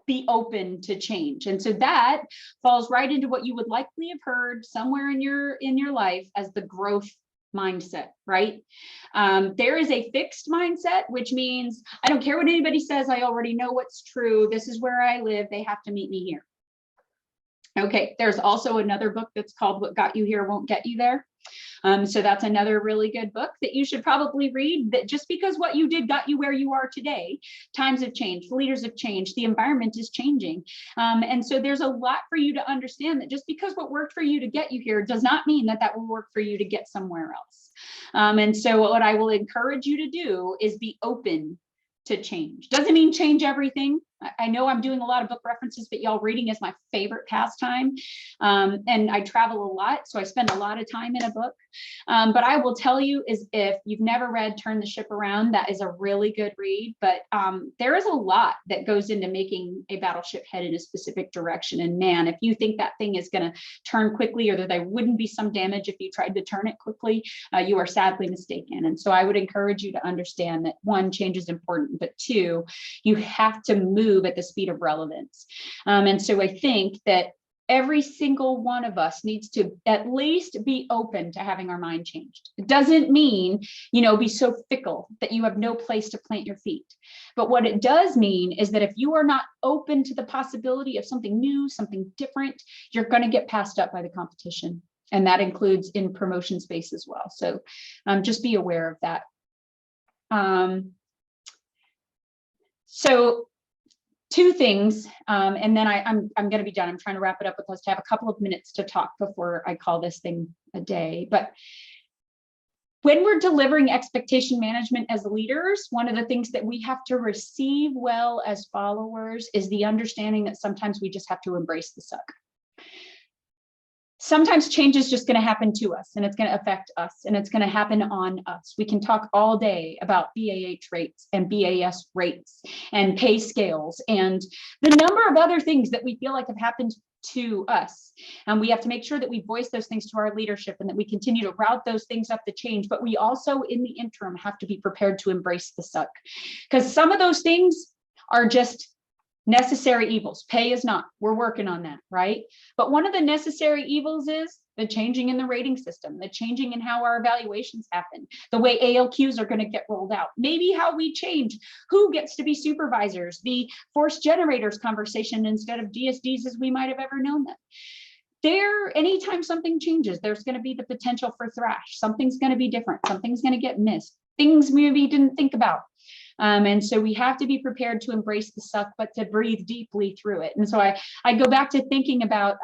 be open to change. And so that falls right into what you would likely have heard somewhere in your life as the growth mindset, right? There is a fixed mindset, which means I don't care what anybody says, I already know what's true. This is where I live. They have to meet me here. Okay, there's also another book that's called What Got You Here Won't Get You There. So that's another really good book that you should probably read, that just because what you did got you where you are today, times have changed, leaders have changed, the environment is changing. And so there's a lot for you to understand that just because what worked for you to get you here does not mean that that will work for you to get somewhere else. And so what I will encourage you to do is be open to change. Doesn't mean change everything. I know I'm doing a lot of book references, but y'all, reading is my favorite pastime. And I travel a lot, so I spend a lot of time in a book. But I will tell you is if you've never read Turn the Ship Around, that is a really good read. But there is a lot that goes into making a battleship head in a specific direction. And man, if you think that thing is going to turn quickly or that there wouldn't be some damage if you tried to turn it quickly, you are sadly mistaken. And so I would encourage you to understand that one, change is important, but two, you have to move at the speed of relevance. And so I think that every single one of us needs to at least be open to having our mind changed. It doesn't mean, be so fickle that you have no place to plant your feet. But what it does mean is that if you are not open to the possibility of something new, something different, you're going to get passed up by the competition. And that includes in promotion space as well. So just be aware of that. So two things, and then I'm going to be done. I'm trying to wrap it up with us to have a couple of minutes to talk before I call this thing a day. But when we're delivering expectation management as leaders, one of the things that we have to receive well as followers is the understanding that sometimes we just have to embrace the suck. Sometimes change is just going to happen to us, and it's going to affect us, and it's going to happen on us. We can talk all day about BAH rates and BAS rates and pay scales and the number of other things that we feel like have happened to us. And we have to make sure that we voice those things to our leadership and that we continue to route those things up the change. But we also, in the interim, have to be prepared to embrace the suck, because some of those things are just necessary evils. Pay is not. We're working on that, right? But one of the necessary evils is the changing in the rating system, the changing in how our evaluations happen, the way ALQs are going to get rolled out, maybe how we change who gets to be supervisors, the force generators conversation instead of DSDs as we might have ever known them. Anytime something changes, there's going to be the potential for thrash. Something's going to be different. Something's going to get missed. Things maybe didn't think about. And so we have to be prepared to embrace the suck, but to breathe deeply through it. And so I go back to thinking about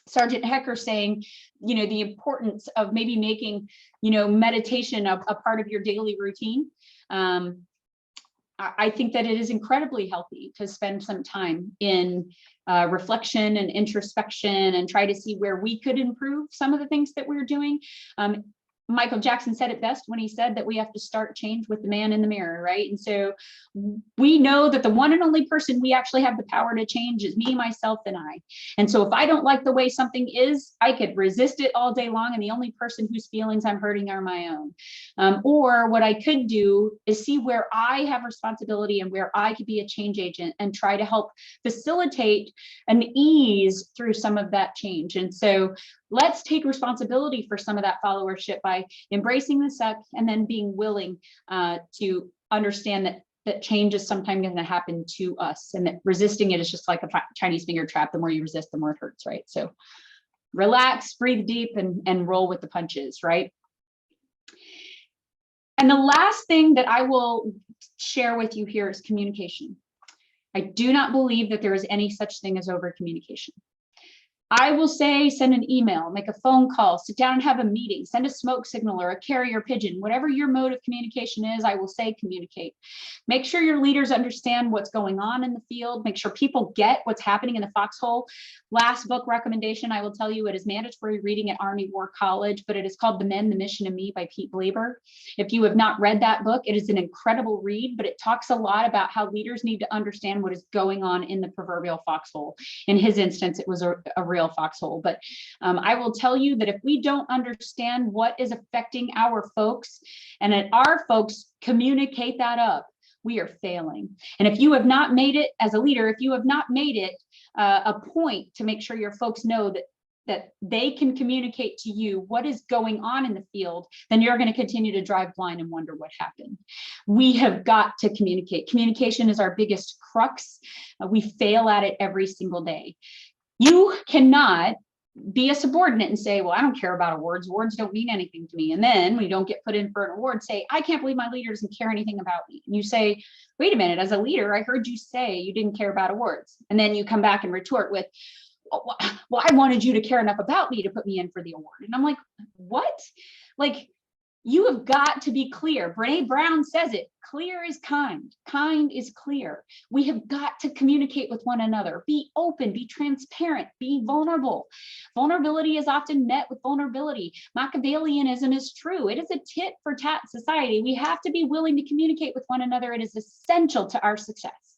Sergeant Hecker saying, the importance of maybe making, meditation a part of your daily routine. I think that it is incredibly healthy to spend some time in reflection and introspection and try to see where we could improve some of the things that we're doing. Michael Jackson said it best when he said that we have to start change with the man in the mirror, right? And so we know that the one and only person we actually have the power to change is me, myself, and I. And so if I don't like the way something is, I could resist it all day long, and the only person whose feelings I'm hurting are my own. Or what I could do is see where I have responsibility and where I could be a change agent and try to help facilitate an ease through some of that change. And so let's take responsibility for some of that followership by embracing the suck and then being willing to understand that change is sometimes going to happen to us, and that resisting it is just like a Chinese finger trap. The more you resist, the more it hurts, right? So relax, breathe deep, and roll with the punches, right? And the last thing that I will share with you here is communication. I do not believe that there is any such thing as over communication. I will say, send an email, make a phone call, sit down and have a meeting, send a smoke signal or a carrier pigeon, whatever your mode of communication is, I will say communicate. Make sure your leaders understand what's going on in the field. Make sure people get what's happening in the foxhole. Last book recommendation, I will tell you, it is mandatory reading at Army War College, but it is called The Men, the Mission, and Me by Pete Blaber. If you have not read that book, it is an incredible read, but it talks a lot about how leaders need to understand what is going on in the proverbial foxhole. In his instance, it was a real foxhole. But I will tell you that if we don't understand what is affecting our folks, and that our folks communicate that up, we are failing. And if you have not made it as a leader, if you have not made it a point to make sure your folks know that they can communicate to you what is going on in the field, then you're going to continue to drive blind and wonder what happened. We have got to communicate. Communication is our biggest crux. We fail at it every single day. You cannot be a subordinate and say, well, I don't care about awards. Awards don't mean anything to me. And then when you don't get put in for an award, say, I can't believe my leader doesn't care anything about me. And you say, wait a minute, as a leader, I heard you say you didn't care about awards. And then you come back and retort with, well, I wanted you to care enough about me to put me in for the award. And I'm like, what? Like, you have got to be clear. Brene Brown says it, clear is kind. Kind is clear. We have got to communicate with one another. Be open, be transparent, be vulnerable. Vulnerability is often met with vulnerability. Machiavellianism is true. It is a tit for tat society. We have to be willing to communicate with one another. It is essential to our success.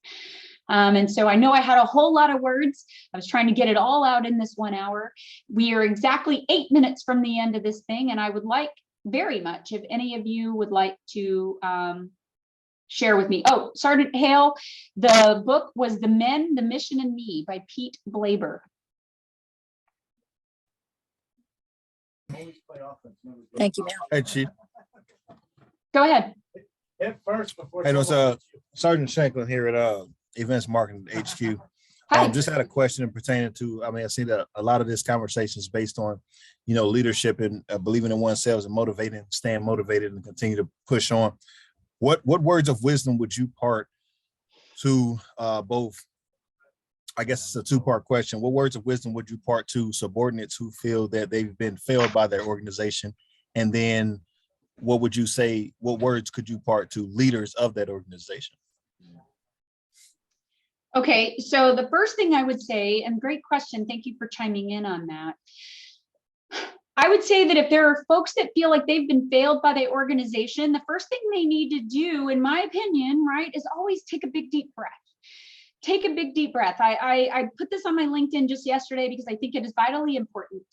And so I know I had a whole lot of words. I was trying to get it all out in this 1 hour. We are exactly 8 minutes from the end of this thing, and I would like very much if any of you would like to share with me. Oh, Sergeant Hale, the book was The Men, the Mission, and Me by Pete Blaber. Thank you, Mayor. Hey, Chief. Go ahead. Hit first before. Hey, it's Sergeant Shanklin here at Events Marketing HQ. Hi. Just had a question pertaining to, I mean, I see that a lot of this conversation is based on, you know, leadership and believing in oneself and motivating, staying motivated and continue to push on. What words of wisdom would you part to both? I guess it's a two-part question. What words of wisdom would you part to subordinates who feel that they've been failed by their organization? And then what would you say, what words could you part to leaders of that organization? Okay, so the first thing I would say, and great question, thank you for chiming in on that. I would say that if there are folks that feel like they've been failed by the organization, the first thing they need to do, in my opinion, right, is always take a big deep breath. Take a big deep breath. I put this on my LinkedIn just yesterday because I think it is vitally important.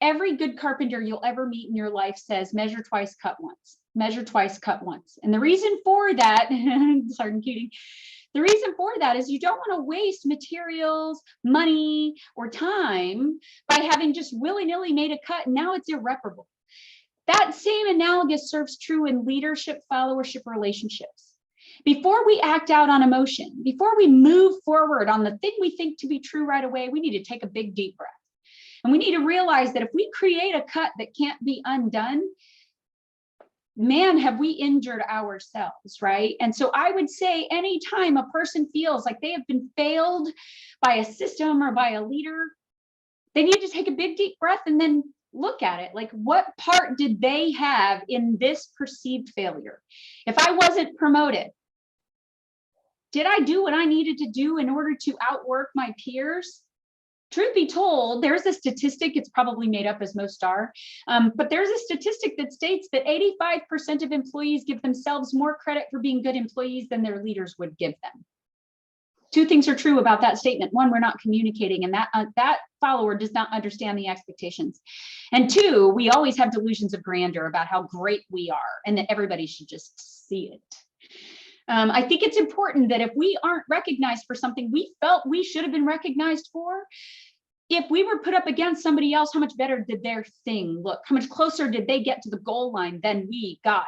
Every good carpenter you'll ever meet in your life says, measure twice, cut once. Measure twice, cut once. And the reason for that, Sergeant Keating, the reason for that is you don't want to waste materials, money, or time by having just willy-nilly made a cut and now it's irreparable. That same analogous serves true in leadership, followership relationships. Before we act out on emotion, before we move forward on the thing we think to be true right away, we need to take a big deep breath. And we need to realize that if we create a cut that can't be undone, man, have we injured ourselves, right? And so I would say anytime a person feels like they have been failed by a system or by a leader, they need to take a big deep breath and then look at it. Like, what part did they have in this perceived failure? If I wasn't promoted, did I do what I needed to do in order to outwork my peers? Truth be told, there's a statistic, it's probably made up as most are, but there's a statistic that states that 85% of employees give themselves more credit for being good employees than their leaders would give them. Two things are true about that statement. One, we're not communicating, and that follower does not understand the expectations. And two, we always have delusions of grandeur about how great we are and that everybody should just see it. I think it's important that if we aren't recognized for something we felt we should have been recognized for, if we were put up against somebody else, how much better did their thing look? How much closer did they get to the goal line than we got?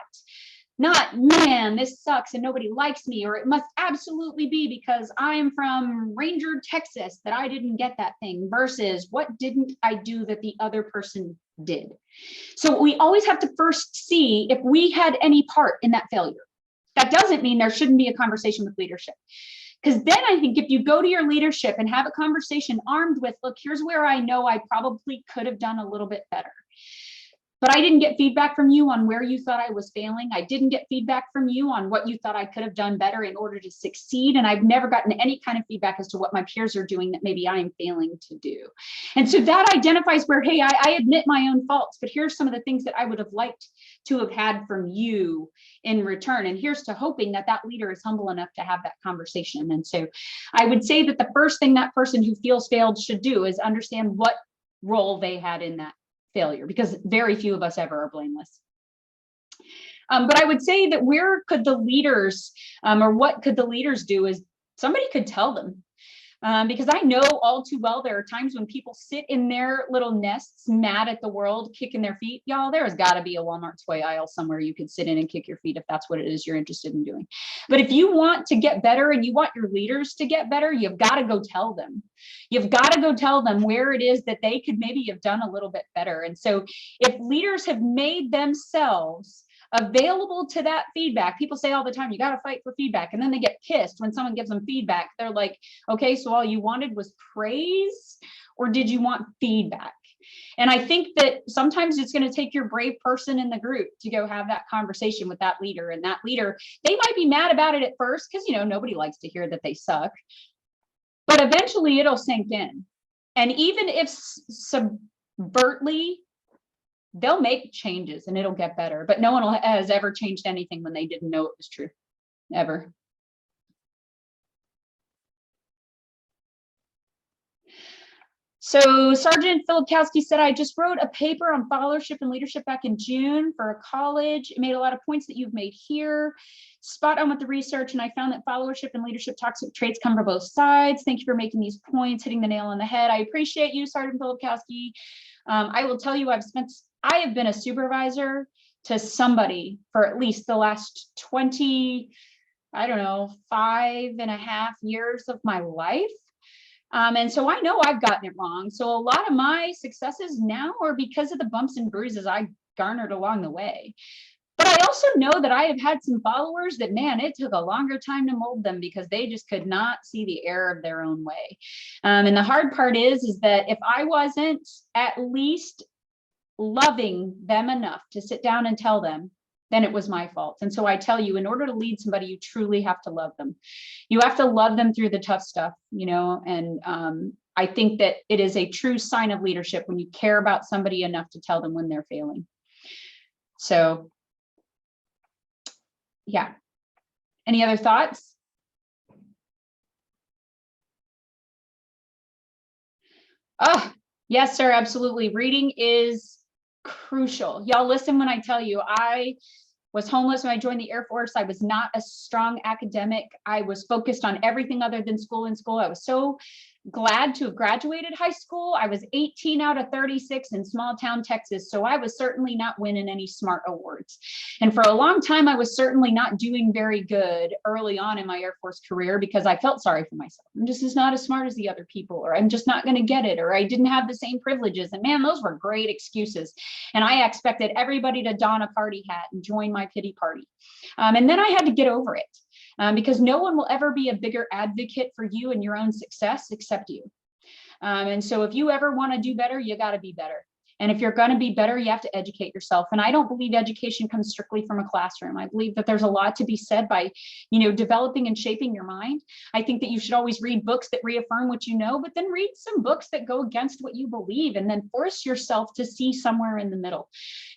Not, man, this sucks and nobody likes me, or it must absolutely be because I'm from Ranger, Texas, that I didn't get that thing, versus what didn't I do that the other person did? So we always have to first see if we had any part in that failure. That doesn't mean there shouldn't be a conversation with leadership. Because then I think if you go to your leadership and have a conversation armed with, look, here's where I know I probably could have done a little bit better. But I didn't get feedback from you on where you thought I was failing. I didn't get feedback from you on what you thought I could have done better in order to succeed. And I've never gotten any kind of feedback as to what my peers are doing that maybe I'm failing to do. And so that identifies where, hey, I admit my own faults, but here's some of the things that I would have liked to have had from you in return. And here's to hoping that that leader is humble enough to have that conversation. And so I would say that the first thing that person who feels failed should do is understand what role they had in that failure, because very few of us ever are blameless. But I would say that where could the leaders, or what could the leaders do, is somebody could tell them. Because I know all too well there are times when people sit in their little nests mad at the world, kicking their feet. Y'all, there has got to be a Walmart toy aisle somewhere you could sit in and kick your feet if that's what it is you're interested in doing. But if you want to get better and you want your leaders to get better, you've got to go tell them. You've got to go tell them where it is that they could maybe have done a little bit better. And so if leaders have made themselves available to that feedback, people say all the time, you got to fight for feedback. And then they get pissed when someone gives them feedback. They're like, okay, so all you wanted was praise, or did you want feedback? And I think that sometimes it's going to take your brave person in the group to go have that conversation with that leader. And that leader, they might be mad about it at first because, you know, nobody likes to hear that they suck. But eventually it'll sink in. And even if subvertly, they'll make changes and it'll get better. But no one has ever changed anything when they didn't know it was true, ever. So Sergeant Filipkowski said, I just wrote a paper on followership and leadership back in June for a college. It made a lot of points that you've made here. Spot on with the research. And I found that followership and leadership toxic traits come from both sides. Thank you for making these points, hitting the nail on the head. I appreciate you, Sergeant Filipkowski. I will tell you, I've spent I have been a supervisor to somebody for at least the last 20, I don't know, 5.5 years of my life. And so I know I've gotten it wrong. So a lot of my successes now are because of the bumps and bruises I garnered along the way. But I also know that I have had some followers that, man, it took a longer time to mold them because they just could not see the error of their own way. And the hard part is that if I wasn't at least loving them enough to sit down and tell them, then it was my fault. And so I tell you, in order to lead somebody, you truly have to love them. You have to love them through the tough stuff, you know, and I think that it is a true sign of leadership when you care about somebody enough to tell them when they're failing. So, yeah. Any other thoughts? Oh, yes, sir, absolutely. Reading is crucial. Y'all listen when I tell you, I was homeless when I joined the Air Force. I was not a strong academic. I was focused on everything other than school in school. I was so glad to have graduated high school. I was 18 out of 36 in small town Texas. So I was certainly not winning any SMART awards. And for a long time, I was certainly not doing very good early on in my Air Force career because I felt sorry for myself. I'm just not as smart as the other people, or I'm just not going to get it, or I didn't have the same privileges. And man, those were great excuses. And I expected everybody to don a party hat and join my pity party. And then I had to get over it. Because no one will ever be a bigger advocate for you and your own success except you. And so if you ever want to do better, you got to be better. And if you're going to be better, you have to educate yourself. And I don't believe education comes strictly from a classroom. I believe that there's a lot to be said by, you know, developing and shaping your mind. I think that you should always read books that reaffirm what you know, but then read some books that go against what you believe, and then force yourself to see somewhere in the middle.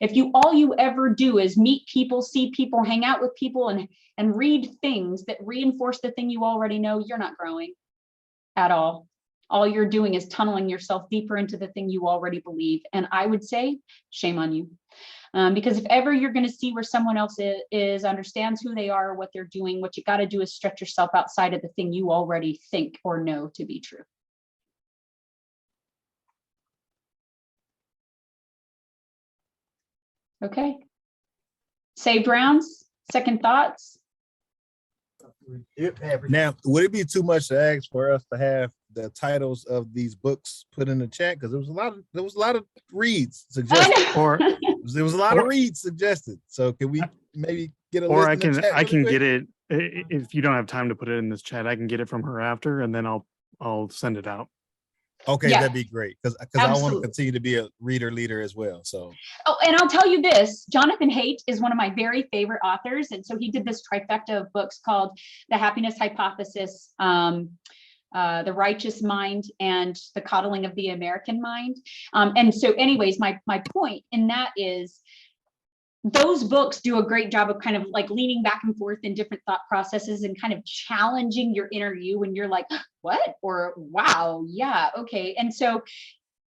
If all you ever do is meet people, see people, hang out with people, and read things that reinforce the thing you already know, you're not growing at all. All you're doing is tunneling yourself deeper into the thing you already believe. And I would say, shame on you. Because if ever you're going to see where someone else is, understands who they are, what they're doing, what you got to do is stretch yourself outside of the thing you already think or know to be true. Okay. Saved rounds, second thoughts. Now, would it be too much to ask for us to have the titles of these books put in the chat? Because there was a lot of reads suggested, Or there was a lot of reads suggested. So can we maybe get a or list in the chat I can really get quick? it if you don't have time to put it in this chat. I can get it from her after, and then I'll send it out. Okay, Yeah. that'd be great, because I want to Absolutely. continue to be a leader as well. So Oh, and I'll tell you this, Jonathan Haidt is one of my very favorite authors. And so he did this trifecta of books called The Happiness Hypothesis, The Righteous Mind, and The Coddling of the American Mind. And so anyways, my point in that is those books do a great job of kind of like leaning back and forth in different thought processes and kind of challenging your inner you when you're like, what? Or wow, yeah, okay. And so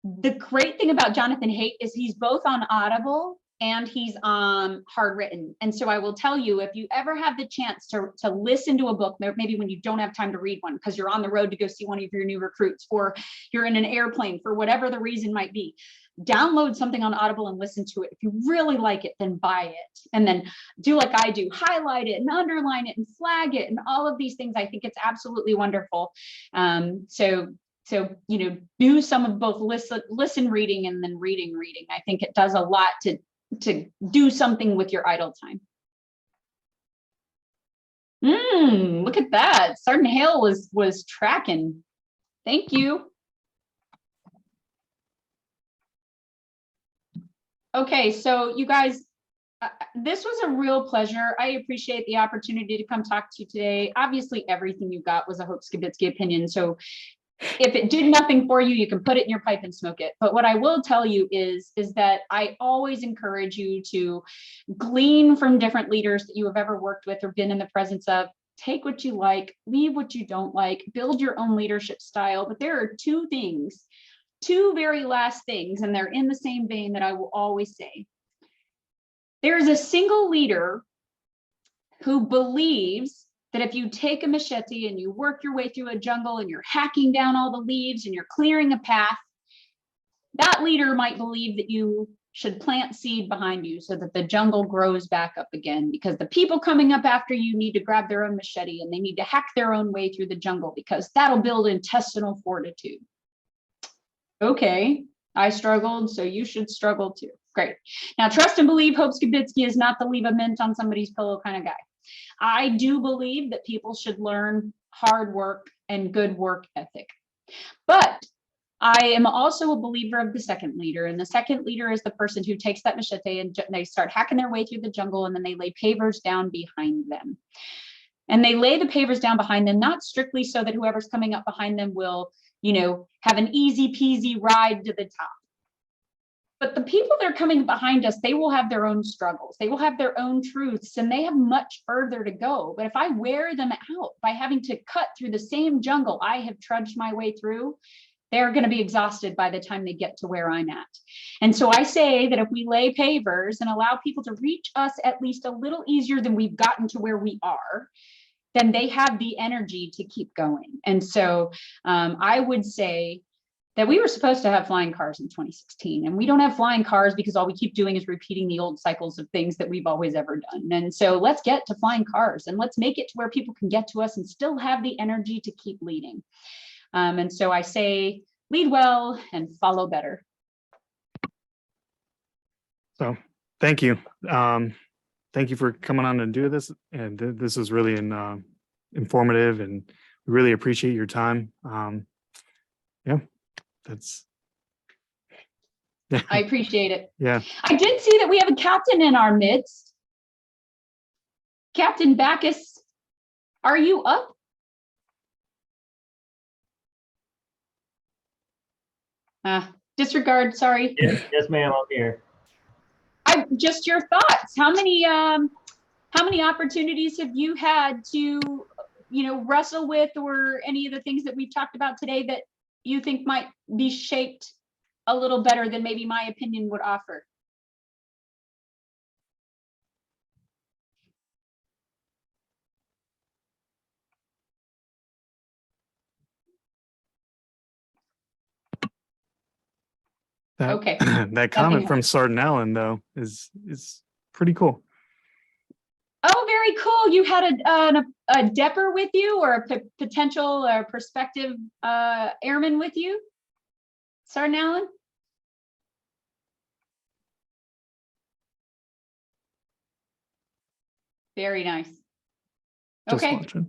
the great thing about Jonathan Haidt is he's both on Audible and he's hard written. And so I will tell you, if you ever have the chance to listen to a book, maybe when you don't have time to read one because you're on the road to go see one of your new recruits, or you're in an airplane for whatever the reason might be, download something on Audible and listen to it. If you really like it, then buy it. And then do like I do, highlight it and underline it and flag it and all of these things. I think it's absolutely wonderful. So, you know, do some of both listen reading and then reading. I think it does a lot to do something with your idle time. Look at that. Sergeant Hale was tracking. Thank you. Okay, so you guys, this was a real pleasure. I appreciate the opportunity to come talk to you today. Obviously, everything you got was a Hope Skibitsky opinion. So if it did nothing for you, you can put it in your pipe and smoke it. But what I will tell you is that I always encourage you to glean from different leaders that you have ever worked with or been in the presence of. Take what you like, leave what you don't like, build your own leadership style. But there are two very last things, and they're in the same vein that I will always say. There is a single leader who believes that if you take a machete and you work your way through a jungle and you're hacking down all the leaves and you're clearing a path, that leader might believe that you should plant seed behind you so that the jungle grows back up again, because the people coming up after you need to grab their own machete and they need to hack their own way through the jungle, because that'll build intestinal fortitude. Okay, I struggled, so you should struggle too. Great. Now, trust and believe Hope Skibitsky is not the leave a mint on somebody's pillow kind of guy. I do believe that people should learn hard work and good work ethic. But I am also a believer of the second leader, and the second leader is the person who takes that machete and they start hacking their way through the jungle, and then they lay pavers down behind them. And they lay the pavers down behind them, not strictly so that whoever's coming up behind them will, you know, have an easy peasy ride to the top. But the people that are coming behind us, they will have their own struggles. They will have their own truths, and they have much further to go. But if I wear them out by having to cut through the same jungle I have trudged my way through, they're going to be exhausted by the time they get to where I'm at. And so I say that if we lay pavers and allow people to reach us at least a little easier than we've gotten to where we are, then they have the energy to keep going. And so I would say that we were supposed to have flying cars in 2016, and we don't have flying cars because all we keep doing is repeating the old cycles of things that we've always ever done. And so let's get to flying cars, and let's make it to where people can get to us and still have the energy to keep leading. And so I say, lead well and follow better. So thank you. Thank you for coming on and do this. And this is really informative, and we really appreciate your time. Yeah, that's. Yeah. I appreciate it. Yeah. I did see that we have a captain in our midst. Captain Bacchus, are you up? Disregard, sorry. Yes, ma'am, I'm here. Just your thoughts. How many opportunities have you had to, wrestle with, or any of the things that we've talked about today that you think might be shaped a little better than maybe my opinion would offer? Okay. That comment from Sergeant Allen, though, is pretty cool. Oh, very cool. You had a depper with you, or a potential or prospective airman with you, Sergeant Allen? Very nice. Just Okay. watching.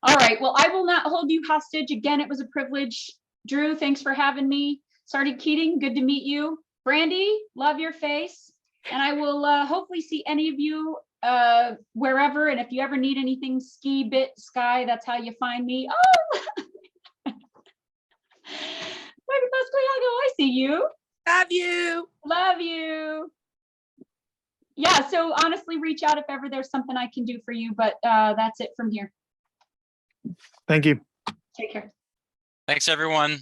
All right. Well, I will not hold you hostage. Again, it was a privilege. Drew, thanks for having me. Sergeant Keating, good to meet you. Brandy, love your face. And I will hopefully see any of you wherever. And if you ever need anything, Skibitsky, that's how you find me. Oh, I see you. Love you. Love you. Yeah, so honestly, reach out if ever there's something I can do for you, but that's it from here. Thank you. Take care. Thanks, everyone.